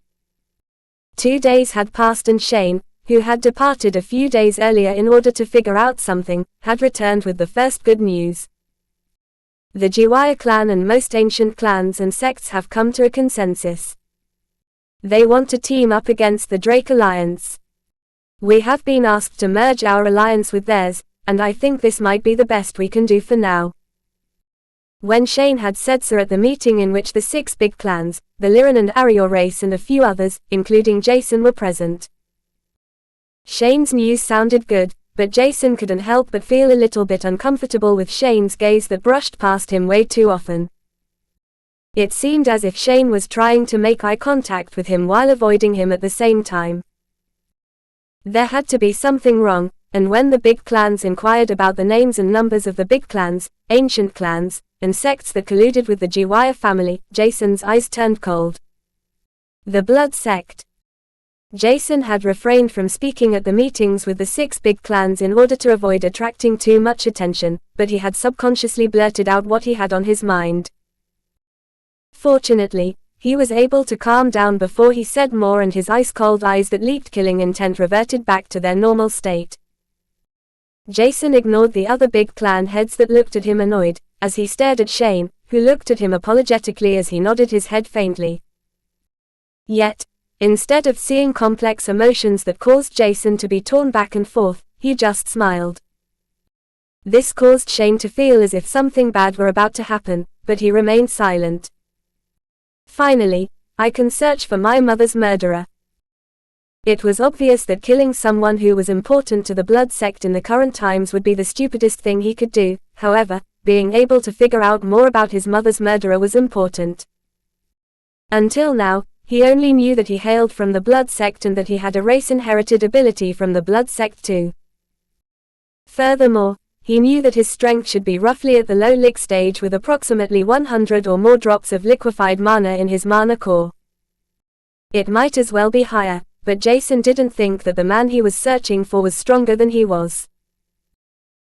2 days had passed, and Shane, who had departed a few days earlier in order to figure out something, had returned with the first good news. The Jiwaya clan and most ancient clans and sects have come to a consensus. They want to team up against the Drake Alliance. We have been asked to merge our alliance with theirs, and I think this might be the best we can do for now. When Shane had said so at the meeting in which the 6 big clans, the Liran and Arior race and a few others, including Jason, were present. Shane's news sounded good, but Jason couldn't help but feel a little bit uncomfortable with Shane's gaze that brushed past him way too often. It seemed as if Shane was trying to make eye contact with him while avoiding him at the same time. There had to be something wrong, and when the big clans inquired about the names and numbers of the big clans, ancient clans, and sects that colluded with the Jiwaya family, Jason's eyes turned cold. The Blood Sect. Jason had refrained from speaking at the meetings with the 6 big clans in order to avoid attracting too much attention, but he had subconsciously blurted out what he had on his mind. Fortunately, he was able to calm down before he said more, and his ice-cold eyes that leaked killing intent reverted back to their normal state. Jason ignored the other big clan heads that looked at him annoyed, as he stared at Shane, who looked at him apologetically as he nodded his head faintly. Yet, instead of seeing complex emotions that caused Jason to be torn back and forth, he just smiled. This caused Shane to feel as if something bad were about to happen, but he remained silent. Finally, I can search for my mother's murderer. It was obvious that killing someone who was important to the Blood Sect in the current times would be the stupidest thing he could do. However, being able to figure out more about his mother's murderer was important. Until now, he only knew that he hailed from the Blood Sect and that he had a race-inherited ability from the Blood Sect too. Furthermore, he knew that his strength should be roughly at the low lick stage with approximately 100 or more drops of liquefied mana in his mana core. It might as well be higher, but Jason didn't think that the man he was searching for was stronger than he was.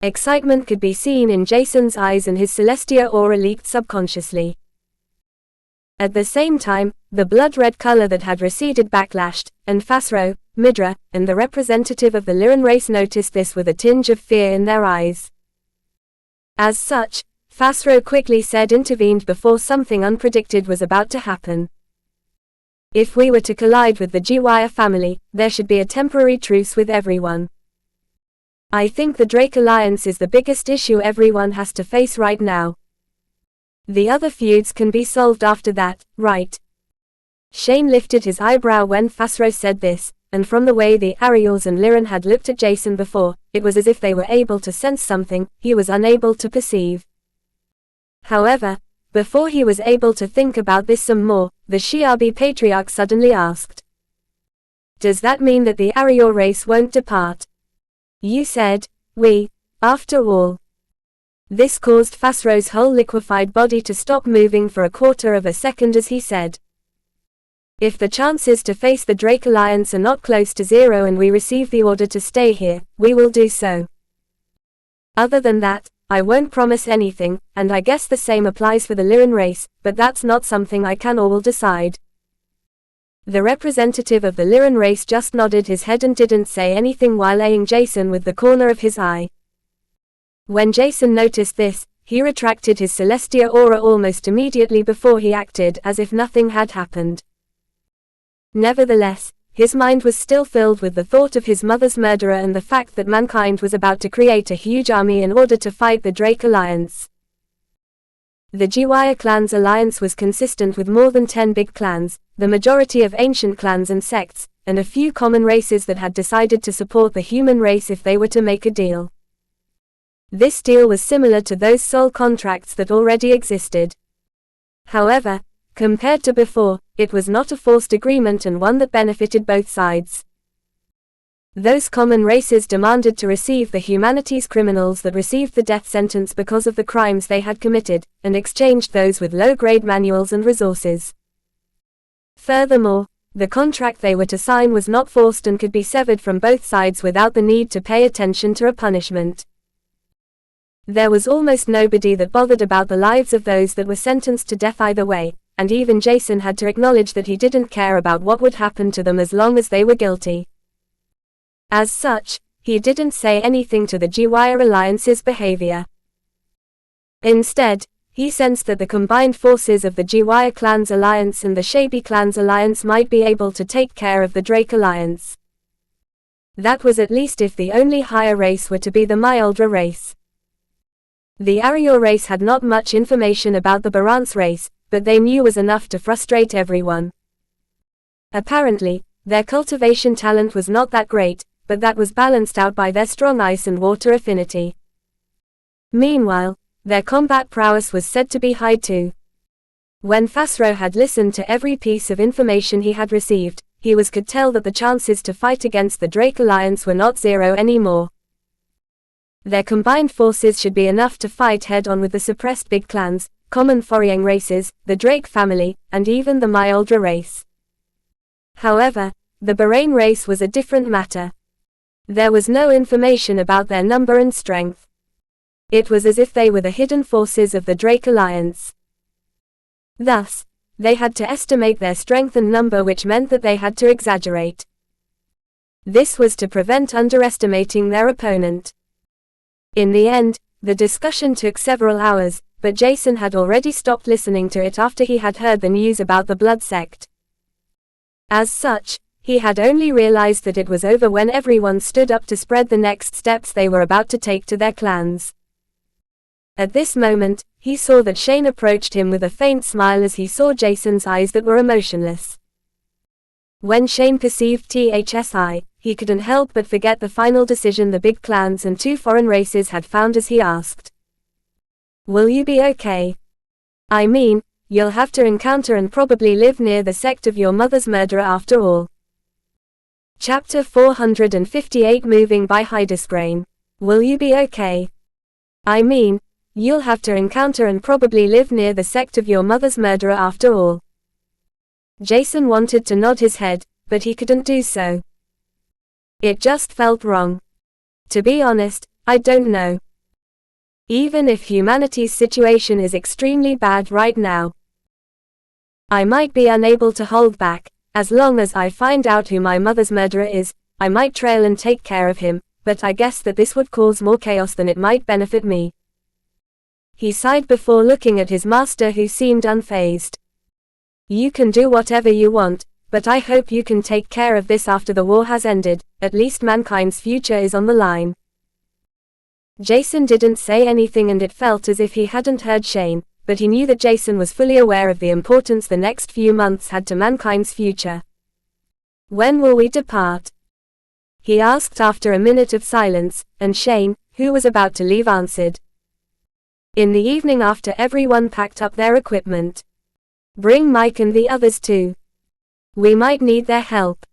Excitement could be seen in Jason's eyes and his Celestia aura leaked subconsciously. At the same time, the blood-red color that had receded backlashed, and Fasro, Midra, and the representative of the Lyran race noticed this with a tinge of fear in their eyes. As such, Fasro quickly intervened before something unpredicted was about to happen. If we were to collide with the Jiwaya family, there should be a temporary truce with everyone. I think the Drake Alliance is the biggest issue everyone has to face right now. The other feuds can be solved after that, right? Shane lifted his eyebrow when Fasro said this, and from the way the Ariels and Lyran had looked at Jason before, it was as if they were able to sense something he was unable to perceive. However, before he was able to think about this some more, the Shiabi Patriarch suddenly asked. Does that mean that the Ariel race won't depart? You said, we, after all. This caused Fasro's whole liquefied body to stop moving for a quarter of a second as he said. If the chances to face the Drake Alliance are not close to zero and we receive the order to stay here, we will do so. Other than that, I won't promise anything, and I guess the same applies for the Lyran race, but that's not something I can or will decide. The representative of the Lyran race just nodded his head and didn't say anything while eyeing Jason with the corner of his eye. When Jason noticed this, he retracted his Celestia aura almost immediately before he acted as if nothing had happened. Nevertheless, his mind was still filled with the thought of his mother's murderer and the fact that mankind was about to create a huge army in order to fight the Drake Alliance. The Jiwaya clan's alliance was consistent with more than 10 big clans, the majority of ancient clans and sects, and a few common races that had decided to support the human race if they were to make a deal. This deal was similar to those soul contracts that already existed. However, compared to before, it was not a forced agreement and one that benefited both sides. Those common races demanded to receive the humanity's criminals that received the death sentence because of the crimes they had committed, and exchanged those with low-grade manuals and resources. Furthermore, the contract they were to sign was not forced and could be severed from both sides without the need to pay attention to a punishment. There was almost nobody that bothered about the lives of those that were sentenced to death either way, and even Jason had to acknowledge that he didn't care about what would happen to them as long as they were guilty. As such, he didn't say anything to the Jiwaya Alliance's behavior. Instead, he sensed that the combined forces of the Jiwaya clan's alliance and the Shabi clan's alliance might be able to take care of the Drake Alliance. That was at least if the only higher race were to be the Myoldra race. The Ariel race had not much information about the Barance race, but they knew was enough to frustrate everyone. Apparently, their cultivation talent was not that great, but that was balanced out by their strong ice and water affinity. Meanwhile, their combat prowess was said to be high too. When Fasro had listened to every piece of information he had received, he could tell that the chances to fight against the Drake Alliance were not zero anymore. Their combined forces should be enough to fight head-on with the suppressed big clans, common Foryang races, the Drake family, and even the Myoldra race. However, the Bahrain race was a different matter. There was no information about their number and strength. It was as if they were the hidden forces of the Drake Alliance. Thus, they had to estimate their strength and number, which meant that they had to exaggerate. This was to prevent underestimating their opponent. In the end, the discussion took several hours, but Jason had already stopped listening to it after he had heard the news about the Blood Sect. As such, he had only realized that it was over when everyone stood up to spread the next steps they were about to take to their clans. At this moment, he saw that Shane approached him with a faint smile as he saw Jason's eyes that were emotionless. When Shane perceived THSI, he couldn't help but forget the final decision the big clans and 2 foreign races had found as he asked. Will you be okay? I mean, you'll have to encounter and probably live near the sect of your mother's murderer after all. Chapter 458 Moving by Hydesgrain. Will you be okay? I mean, you'll have to encounter and probably live near the sect of your mother's murderer after all. Jason wanted to nod his head, but he couldn't do so. It just felt wrong. To be honest, I don't know. Even if humanity's situation is extremely bad right now, I might be unable to hold back. As long as I find out who my mother's murderer is, I might trail and take care of him, but I guess that this would cause more chaos than it might benefit me. He sighed before looking at his master, who seemed unfazed. You can do whatever you want, but I hope you can take care of this after the war has ended. At least mankind's future is on the line. Jason didn't say anything, and it felt as if he hadn't heard Shane, but he knew that Jason was fully aware of the importance the next few months had to mankind's future. When will we depart? He asked after a minute of silence, and Shane, who was about to leave, answered. In the evening, after everyone packed up their equipment. Bring Mike and the others too. We might need their help.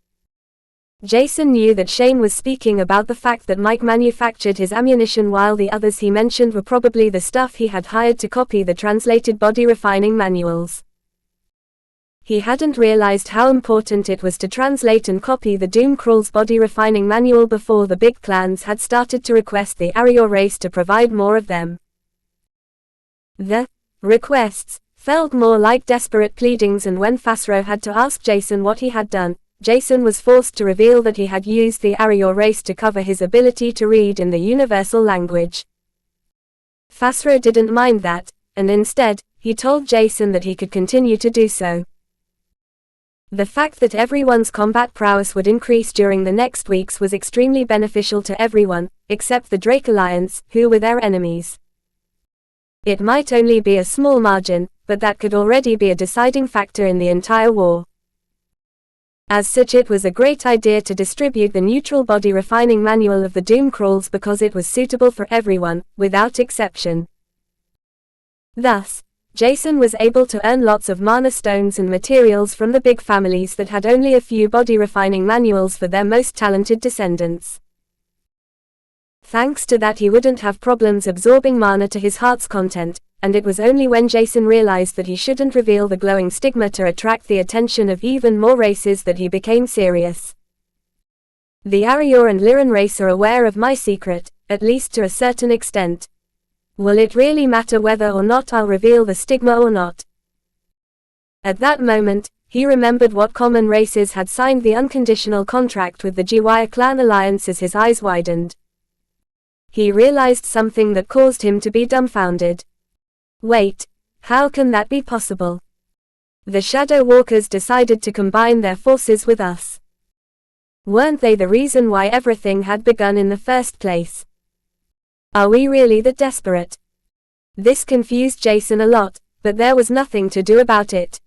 Jason knew that Shane was speaking about the fact that Mike manufactured his ammunition, while the others he mentioned were probably the stuff he had hired to copy the translated body refining manuals. He hadn't realized how important it was to translate and copy the Doomcrawl's body refining manual before the big clans had started to request the Arior race to provide more of them. The requests felt more like desperate pleadings, and when Fasro had to ask Jason what he had done, Jason was forced to reveal that he had used the Arior race to cover his ability to read in the universal language. Fasro didn't mind that, and instead, he told Jason that he could continue to do so. The fact that everyone's combat prowess would increase during the next weeks was extremely beneficial to everyone, except the Drake Alliance, who were their enemies. It might only be a small margin, but that could already be a deciding factor in the entire war. As such, it was a great idea to distribute the neutral body refining manual of the Doomcrawls because it was suitable for everyone, without exception. Thus, Jason was able to earn lots of mana stones and materials from the big families that had only a few body refining manuals for their most talented descendants. Thanks to that, he wouldn't have problems absorbing mana to his heart's content, and it was only when Jason realized that he shouldn't reveal the glowing stigma to attract the attention of even more races that he became serious. The Arior and Lyran race are aware of my secret, at least to a certain extent. Will it really matter whether or not I'll reveal the stigma or not? At that moment, he remembered what common races had signed the unconditional contract with the Jiwaya Clan Alliance. As his eyes widened, he realized something that caused him to be dumbfounded. Wait, how can that be possible? The Shadow Walkers decided to combine their forces with us. Weren't they the reason why everything had begun in the first place? Are we really that desperate? This confused Jason a lot, but there was nothing to do about it.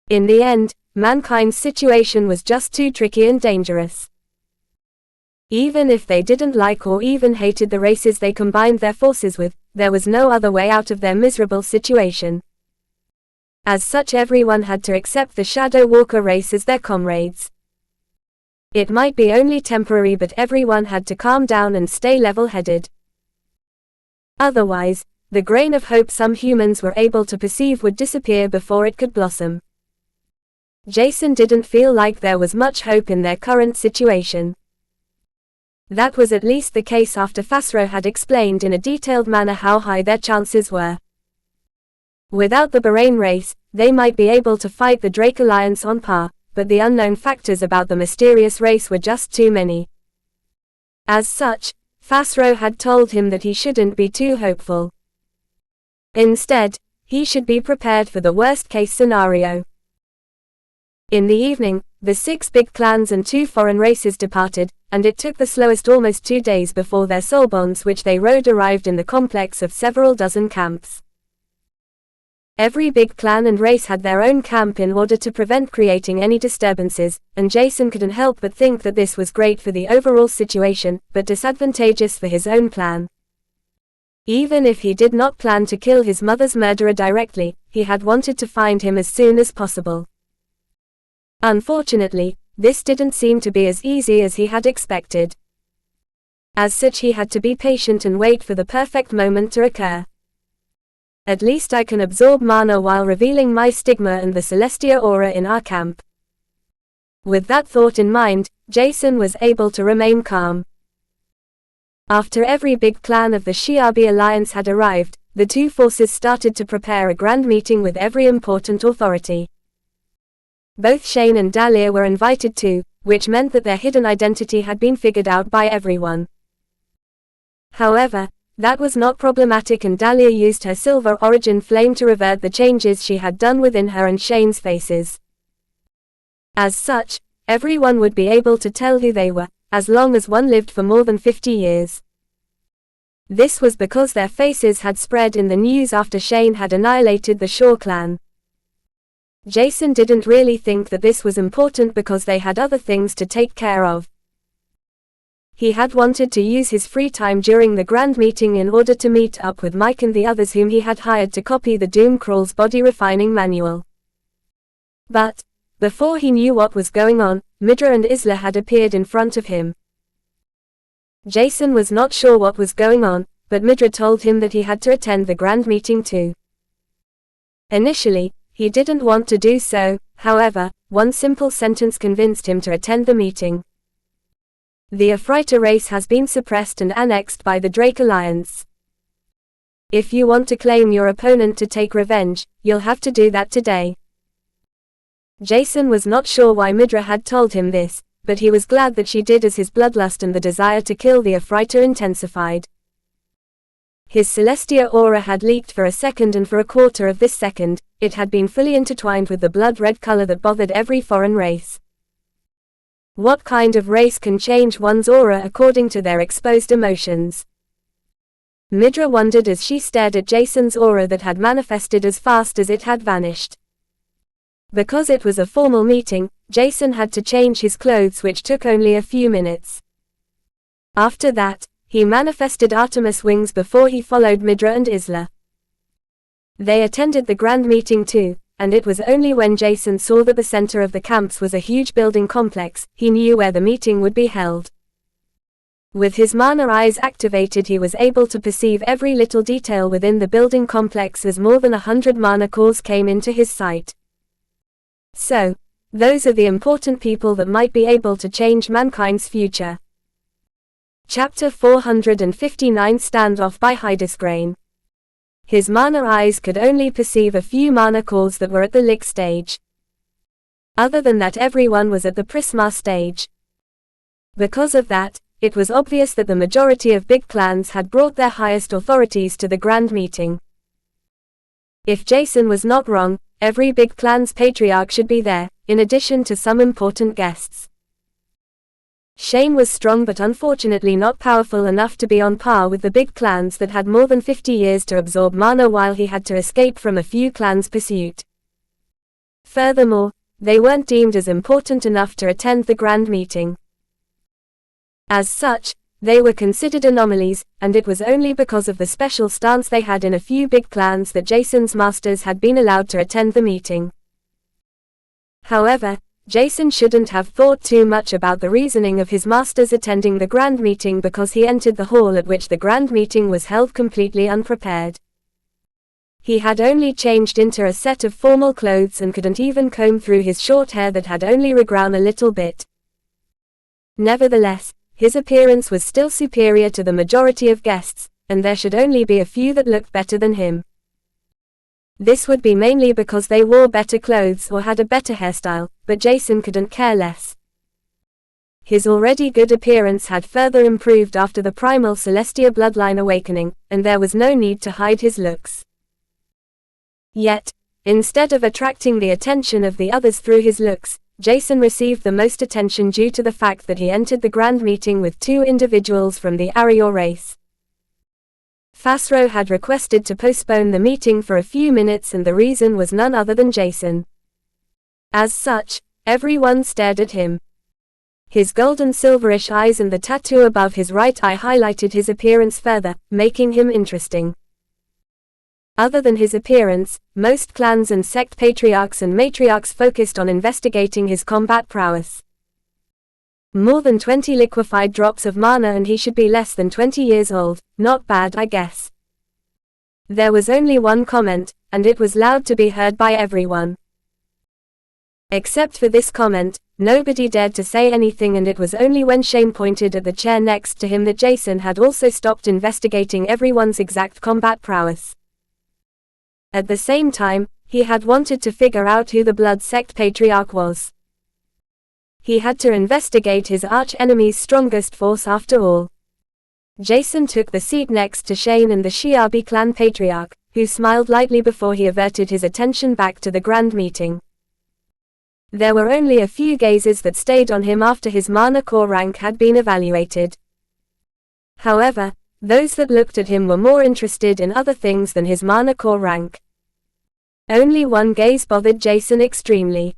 In the end, mankind's situation was just too tricky and dangerous. Even if they didn't like or even hated the races they combined their forces with, there was no other way out of their miserable situation. As such, everyone had to accept the Shadow Walker race as their comrades. It might be only temporary, but everyone had to calm down and stay level-headed. Otherwise, the grain of hope some humans were able to perceive would disappear before it could blossom. Jason didn't feel like there was much hope in their current situation. That was at least the case after Fasro had explained in a detailed manner how high their chances were. Without the Bahrain race, they might be able to fight the Drake Alliance on par, but the unknown factors about the mysterious race were just too many. As such, Fasro had told him that he shouldn't be too hopeful. Instead, he should be prepared for the worst-case scenario. In the evening, the 6 big clans and 2 foreign races departed, and it took the slowest almost 2 days before their soul bonds which they rode arrived in the complex of several dozen camps. Every big clan and race had their own camp in order to prevent creating any disturbances, and Jason couldn't help but think that this was great for the overall situation, but disadvantageous for his own plan. Even if he did not plan to kill his mother's murderer directly, he had wanted to find him as soon as possible. Unfortunately, this didn't seem to be as easy as he had expected. As such, he had to be patient and wait for the perfect moment to occur. At least I can absorb mana while revealing my stigma and the Celestia aura in our camp. With that thought in mind, Jason was able to remain calm. After every big clan of the Shi'Abi alliance had arrived, the two forces started to prepare a grand meeting with every important authority. Both Shane and Dahlia were invited too, which meant that their hidden identity had been figured out by everyone. However, that was not problematic, and Dahlia used her Silver Origin flame to revert the changes she had done within her and Shane's faces. As such, everyone would be able to tell who they were, as long as one lived for more than 50 years. This was because their faces had spread in the news after Shane had annihilated the Shaw clan. Jason didn't really think that this was important because they had other things to take care of. He had wanted to use his free time during the grand meeting in order to meet up with Mike and the others whom he had hired to copy the Doomcrawl's body refining manual. But, before he knew what was going on, Midra and Isla had appeared in front of him. Jason was not sure what was going on, but Midra told him that he had to attend the grand meeting too. Initially, he didn't want to do so, however, one simple sentence convinced him to attend the meeting. The Ephrata race has been suppressed and annexed by the Drake Alliance. If you want to claim your opponent to take revenge, you'll have to do that today. Jason was not sure why Midra had told him this, but he was glad that she did, as his bloodlust and the desire to kill the Ephrata intensified. His Celestia aura had leaked for a second, and for a quarter of this second, it had been fully intertwined with the blood-red color that bothered every foreign race. What kind of race can change one's aura according to their exposed emotions? Midra wondered as she stared at Jason's aura that had manifested as fast as it had vanished. Because it was a formal meeting, Jason had to change his clothes, which took only a few minutes. After that, he manifested Artemis wings before he followed Midra and Isla. They attended the grand meeting too, and it was only when Jason saw that the center of the camps was a huge building complex, he knew where the meeting would be held. With his mana eyes activated, he was able to perceive every little detail within the building complex as more than 100 mana cores came into his sight. So, those are the important people that might be able to change mankind's future. Chapter 459 Standoff by Hydesgrain. His mana eyes could only perceive a few mana cores that were at the Lick stage. Other than that, everyone was at the Prisma stage. Because of that, it was obvious that the majority of big clans had brought their highest authorities to the grand meeting. If Jason was not wrong, every big clan's patriarch should be there, in addition to some important guests. Shane was strong but unfortunately not powerful enough to be on par with the big clans that had more than 50 years to absorb mana, while he had to escape from a few clans' pursuit. Furthermore, they weren't deemed as important enough to attend the grand meeting. As such, they were considered anomalies, and it was only because of the special stance they had in a few big clans that Jason's masters had been allowed to attend the meeting. However, Jason shouldn't have thought too much about the reasoning of his masters attending the grand meeting, because he entered the hall at which the grand meeting was held completely unprepared. He had only changed into a set of formal clothes and couldn't even comb through his short hair that had only regrown a little bit. Nevertheless, his appearance was still superior to the majority of guests, and there should only be a few that looked better than him. This would be mainly because they wore better clothes or had a better hairstyle, but Jason couldn't care less. His already good appearance had further improved after the primal Celestia bloodline awakening, and there was no need to hide his looks. Yet, instead of attracting the attention of the others through his looks, Jason received the most attention due to the fact that he entered the grand meeting with two individuals from the Arior race. Fasro had requested to postpone the meeting for a few minutes, and the reason was none other than Jason. As such, everyone stared at him. His golden silverish eyes and the tattoo above his right eye highlighted his appearance further, making him interesting. Other than his appearance, most clans and sect patriarchs and matriarchs focused on investigating his combat prowess. More than 20 liquefied drops of mana and he should be less than 20 years old, not bad I guess. There was only one comment, and it was loud to be heard by everyone. Except for this comment, nobody dared to say anything, and it was only when Shane pointed at the chair next to him that Jason had also stopped investigating everyone's exact combat prowess. At the same time, he had wanted to figure out who the Blood Sect Patriarch was. He had to investigate his arch-enemy's strongest force after all. Jason took the seat next to Shane and the Shi'Abi clan Patriarch, who smiled lightly before he averted his attention back to the grand meeting. There were only a few gazes that stayed on him after his mana core rank had been evaluated. However, those that looked at him were more interested in other things than his mana core rank. Only one gaze bothered Jason extremely.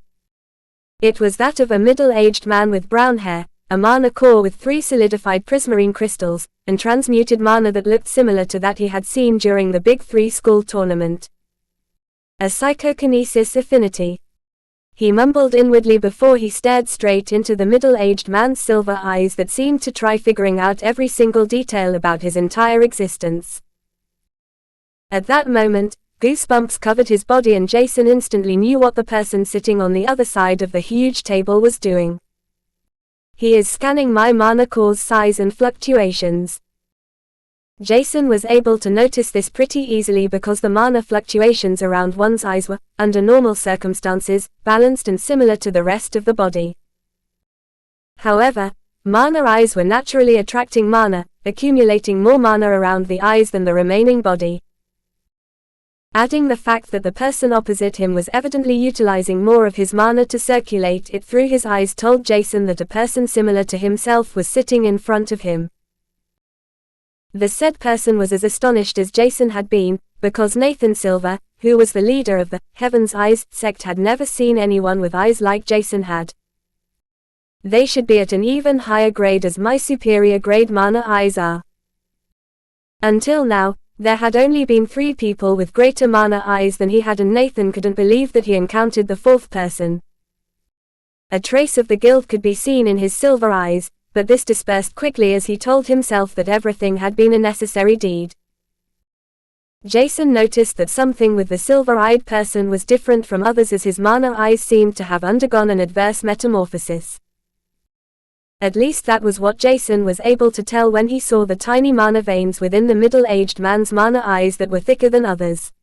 It was that of a middle-aged man with brown hair, a mana core with 3 solidified prismarine crystals, and transmuted mana that looked similar to that he had seen during the Big 3 school tournament. A psychokinesis affinity. He mumbled inwardly before he stared straight into the middle-aged man's silver eyes that seemed to try figuring out every single detail about his entire existence. At that moment, goosebumps covered his body, and Jason instantly knew what the person sitting on the other side of the huge table was doing. He is scanning my mana core's size and fluctuations. Jason was able to notice this pretty easily because the mana fluctuations around one's eyes were, under normal circumstances, balanced and similar to the rest of the body. However, mana eyes were naturally attracting mana, accumulating more mana around the eyes than the remaining body. Adding the fact that the person opposite him was evidently utilizing more of his mana to circulate it through his eyes told Jason that a person similar to himself was sitting in front of him. The said person was as astonished as Jason had been, because Nathan Silver, who was the leader of the Heaven's Eyes sect, had never seen anyone with eyes like Jason had. They should be at an even higher grade as my superior grade mana eyes are. Until now, there had only been 3 people with greater mana eyes than he had, and Nathan couldn't believe that he encountered the 4th person. A trace of the guilt could be seen in his silver eyes, but this dispersed quickly as he told himself that everything had been a necessary deed. Jason noticed that something with the silver-eyed person was different from others, as his mana eyes seemed to have undergone an adverse metamorphosis. At least that was what Jason was able to tell when he saw the tiny mana veins within the middle-aged man's mana eyes that were thicker than others.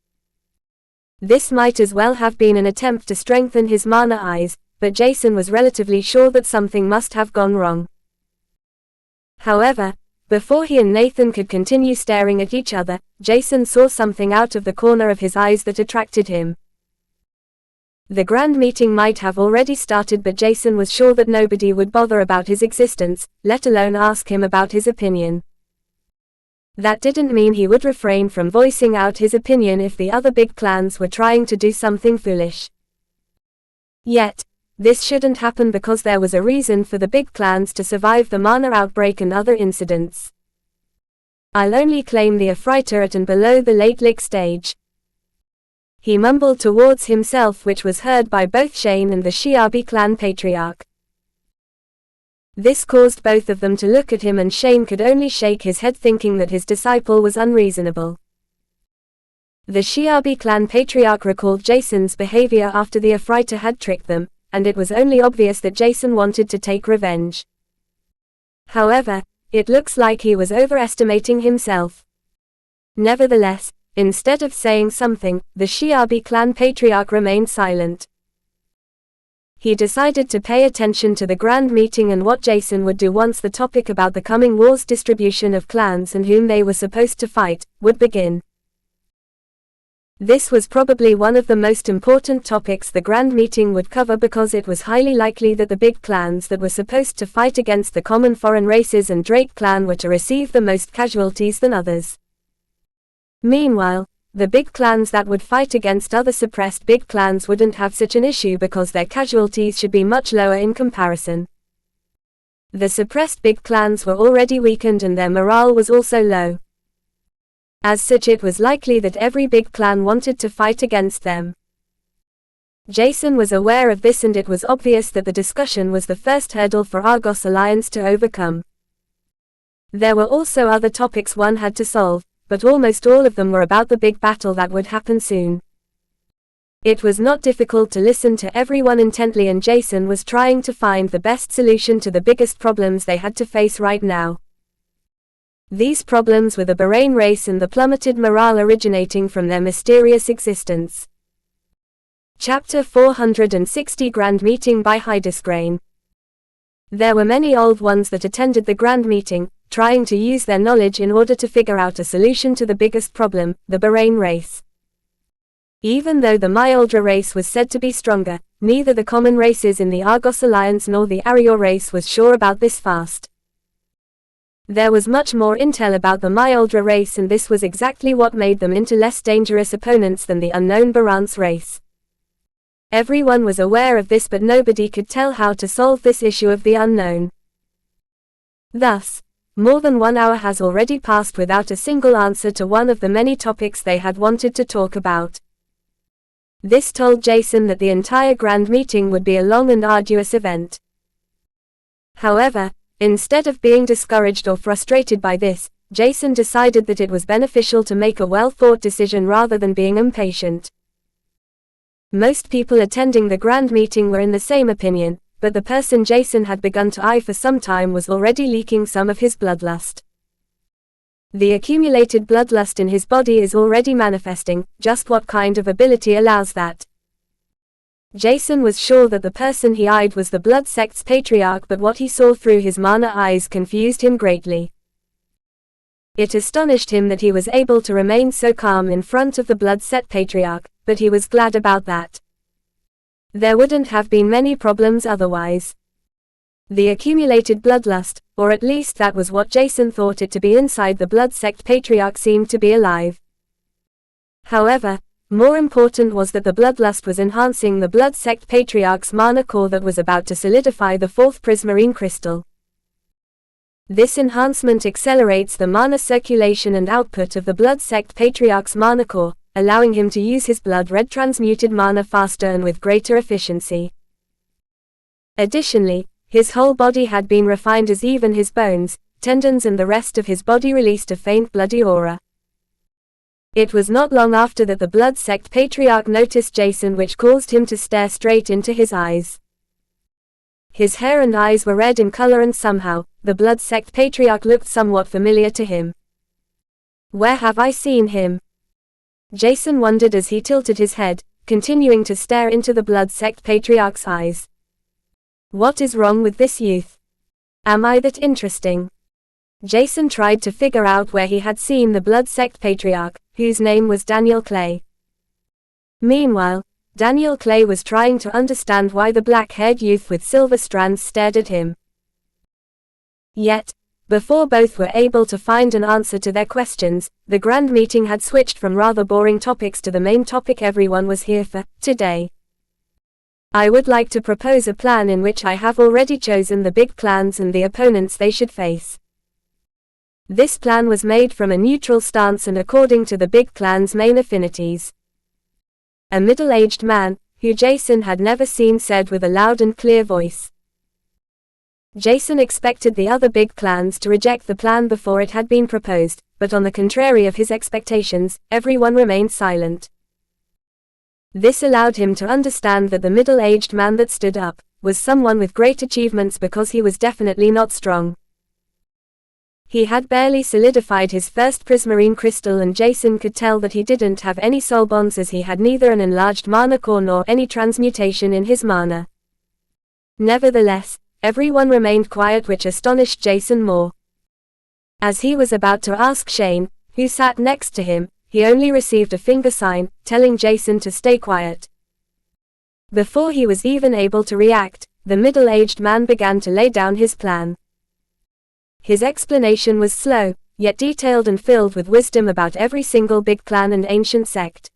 This might as well have been an attempt to strengthen his mana eyes, but Jason was relatively sure that something must have gone wrong. However, before he and Nathan could continue staring at each other, Jason saw something out of the corner of his eyes that attracted him. The grand meeting might have already started, but Jason was sure that nobody would bother about his existence, let alone ask him about his opinion. That didn't mean he would refrain from voicing out his opinion if the other big clans were trying to do something foolish. Yet, this shouldn't happen because there was a reason for the big clans to survive the mana outbreak and other incidents. I'll only claim the Afrita at and below the late Lick stage. He mumbled towards himself, which was heard by both Shane and the Shi'Abi clan Patriarch. This caused both of them to look at him, and Shane could only shake his head thinking that his disciple was unreasonable. The Shi'Abi clan Patriarch recalled Jason's behavior after the Afrita had tricked them, and it was only obvious that Jason wanted to take revenge. However, it looks like he was overestimating himself. Nevertheless, instead of saying something, the Shi'Abi clan Patriarch remained silent. He decided to pay attention to the grand meeting and what Jason would do once the topic about the coming war's distribution of clans and whom they were supposed to fight would begin. This was probably one of the most important topics the grand meeting would cover, because it was highly likely that the big clans that were supposed to fight against the common foreign races and Drake clan were to receive the most casualties than others. Meanwhile, the big clans that would fight against other suppressed big clans wouldn't have such an issue because their casualties should be much lower in comparison. The suppressed big clans were already weakened and their morale was also low. As such, it was likely that every big clan wanted to fight against them. Jason was aware of this, and it was obvious that the discussion was the first hurdle for Argos Alliance to overcome. There were also other topics one had to solve, but almost all of them were about the big battle that would happen soon. It was not difficult to listen to everyone intently, and Jason was trying to find the best solution to the biggest problems they had to face right now. These problems were the Bahrain race and the plummeted morale originating from their mysterious existence. Chapter 460 Grand Meeting by Hydesgrain. There were many old ones that attended the grand meeting, trying to use their knowledge in order to figure out a solution to the biggest problem, the Bahrain race. Even though the Myoldra race was said to be stronger, neither the common races in the Argos Alliance nor the Arior race was sure about this fast. There was much more intel about the Myoldra race, and this was exactly what made them into less dangerous opponents than the unknown Barance race. Everyone was aware of this, but nobody could tell how to solve this issue of the unknown. Thus, more than 1 hour has already passed without a single answer to one of the many topics they had wanted to talk about. This told Jason that the entire grand meeting would be a long and arduous event. However, instead of being discouraged or frustrated by this, Jason decided that it was beneficial to make a well-thought decision rather than being impatient. Most people attending the grand meeting were in the same opinion, but the person Jason had begun to eye for some time was already leaking some of his bloodlust. The accumulated bloodlust in his body is already manifesting. Just what kind of ability allows that? Jason was sure that the person he eyed was the Blood Sect's Patriarch, but what he saw through his mana eyes confused him greatly. It astonished him that he was able to remain so calm in front of the Blood Sect Patriarch, but he was glad about that. There wouldn't have been many problems otherwise. The accumulated bloodlust, or at least that was what Jason thought it to be inside the Blood Sect Patriarch, seemed to be alive. However, more important was that the bloodlust was enhancing the Blood Sect Patriarch's mana core that was about to solidify the 4th prismarine crystal. This enhancement accelerates the mana circulation and output of the Blood Sect Patriarch's mana core, allowing him to use his blood red transmuted mana faster and with greater efficiency. Additionally, his whole body had been refined, as even his bones, tendons and the rest of his body released a faint bloody aura. It was not long after that the Blood Sect Patriarch noticed Jason, which caused him to stare straight into his eyes. His hair and eyes were red in color, and somehow, the Blood Sect Patriarch looked somewhat familiar to him. Where have I seen him? Jason wondered as he tilted his head, continuing to stare into the Blood Sect Patriarch's eyes. What is wrong with this youth? Am I that interesting? Jason tried to figure out where he had seen the Blood Sect Patriarch, whose name was Daniel Clay. Meanwhile, Daniel Clay was trying to understand why the black-haired youth with silver strands stared at him. Yet, before both were able to find an answer to their questions, the grand meeting had switched from rather boring topics to the main topic everyone was here for, today. I would like to propose a plan in which I have already chosen the big clans and the opponents they should face. This plan was made from a neutral stance and according to the big clan's main affinities. A middle-aged man, who Jason had never seen, said with a loud and clear voice. Jason expected the other big clans to reject the plan before it had been proposed, but on the contrary of his expectations, everyone remained silent. This allowed him to understand that the middle-aged man that stood up was someone with great achievements, because he was definitely not strong. He had barely solidified his first prismarine crystal, and Jason could tell that he didn't have any soul bonds, as he had neither an enlarged mana core nor any transmutation in his mana. Nevertheless, everyone remained quiet, which astonished Jason more. As he was about to ask Shane, who sat next to him, he only received a finger sign, telling Jason to stay quiet. Before he was even able to react, the middle-aged man began to lay down his plan. His explanation was slow, yet detailed and filled with wisdom about every single big clan and ancient sect.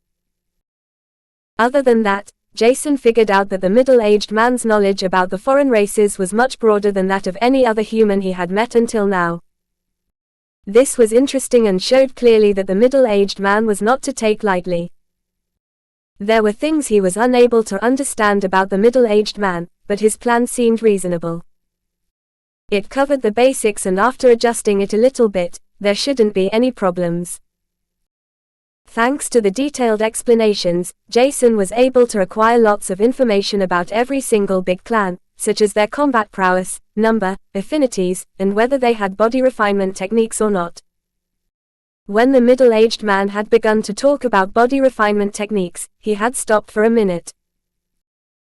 Other than that, Jason figured out that the middle-aged man's knowledge about the foreign races was much broader than that of any other human he had met until now. This was interesting and showed clearly that the middle-aged man was not to take lightly. There were things he was unable to understand about the middle-aged man, but his plan seemed reasonable. It covered the basics, and after adjusting it a little bit, there shouldn't be any problems. Thanks to the detailed explanations, Jason was able to acquire lots of information about every single big clan, such as their combat prowess, number, affinities, and whether they had body refinement techniques or not. When the middle-aged man had begun to talk about body refinement techniques, he had stopped for a minute.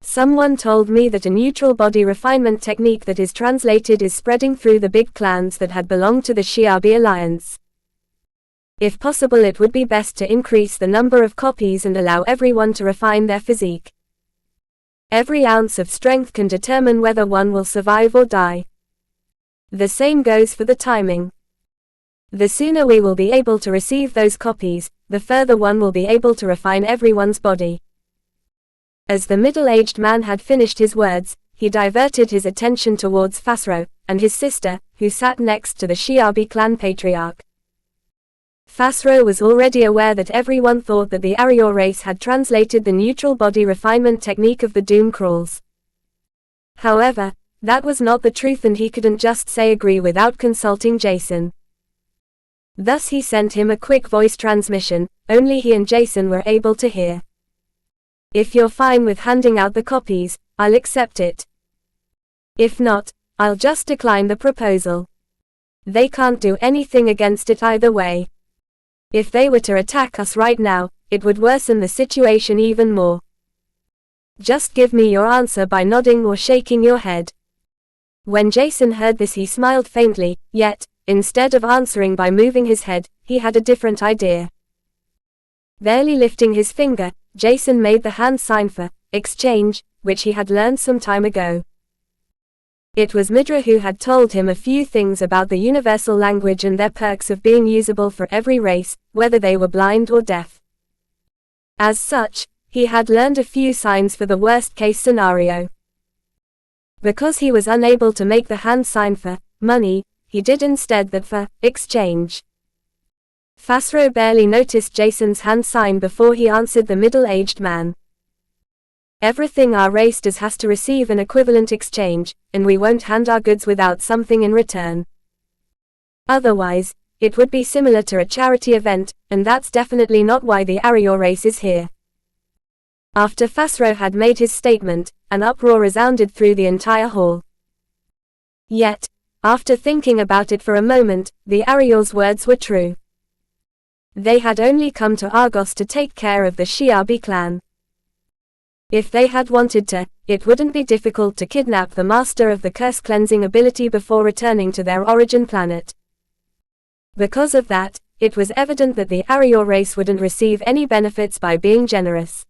Someone told me that a neutral body refinement technique that is translated is spreading through the big clans that had belonged to the Shiabi Alliance. If possible, it would be best to increase the number of copies and allow everyone to refine their physique. Every ounce of strength can determine whether one will survive or die. The same goes for the timing. The sooner we will be able to receive those copies, the further one will be able to refine everyone's body. As the middle-aged man had finished his words, he diverted his attention towards Fasro, and his sister, who sat next to the Shiabi clan patriarch. Fasro was already aware that everyone thought that the Arior race had translated the neutral body refinement technique of the Doom Crawls. However, that was not the truth, and he couldn't just say agree without consulting Jason. Thus he sent him a quick voice transmission, only he and Jason were able to hear. If you're fine with handing out the copies, I'll accept it. If not, I'll just decline the proposal. They can't do anything against it either way. If they were to attack us right now, it would worsen the situation even more. Just give me your answer by nodding or shaking your head. When Jason heard this, he smiled faintly, yet, instead of answering by moving his head, he had a different idea. Barely lifting his finger, Jason made the hand sign for exchange, which he had learned some time ago. It was Midra who had told him a few things about the universal language and their perks of being usable for every race, whether they were blind or deaf. As such, he had learned a few signs for the worst-case scenario. Because he was unable to make the hand sign for money, he did instead that for exchange. Fasro barely noticed Jason's hand sign before he answered the middle-aged man. Everything our race does has to receive an equivalent exchange, and we won't hand our goods without something in return. Otherwise, it would be similar to a charity event, and that's definitely not why the Arior race is here. After Fasro had made his statement, an uproar resounded through the entire hall. Yet, after thinking about it for a moment, the Arior's words were true. They had only come to Argos to take care of the Shiabi clan. If they had wanted to, it wouldn't be difficult to kidnap the master of the curse-cleansing ability before returning to their origin planet. Because of that, it was evident that the Arior race wouldn't receive any benefits by being generous.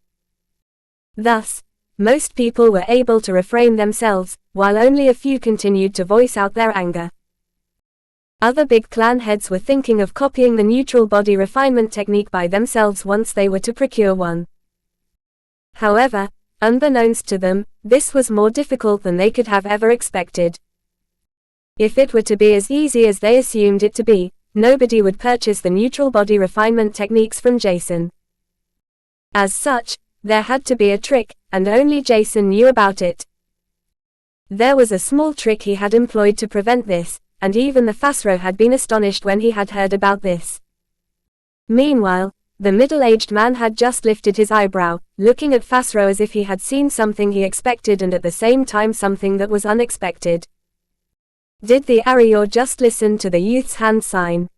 Thus, most people were able to refrain themselves, while only a few continued to voice out their anger. Other big clan heads were thinking of copying the neutral body refinement technique by themselves once they were to procure one. However, unbeknownst to them, this was more difficult than they could have ever expected. If it were to be as easy as they assumed it to be, nobody would purchase the neutral body refinement techniques from Jason. As such, there had to be a trick, and only Jason knew about it. There was a small trick he had employed to prevent this, and even the Fasro had been astonished when he had heard about this. Meanwhile, the middle-aged man had just lifted his eyebrow, looking at Fasro as if he had seen something he expected and at the same time something that was unexpected. Did the Arior just listen to the youth's hand sign?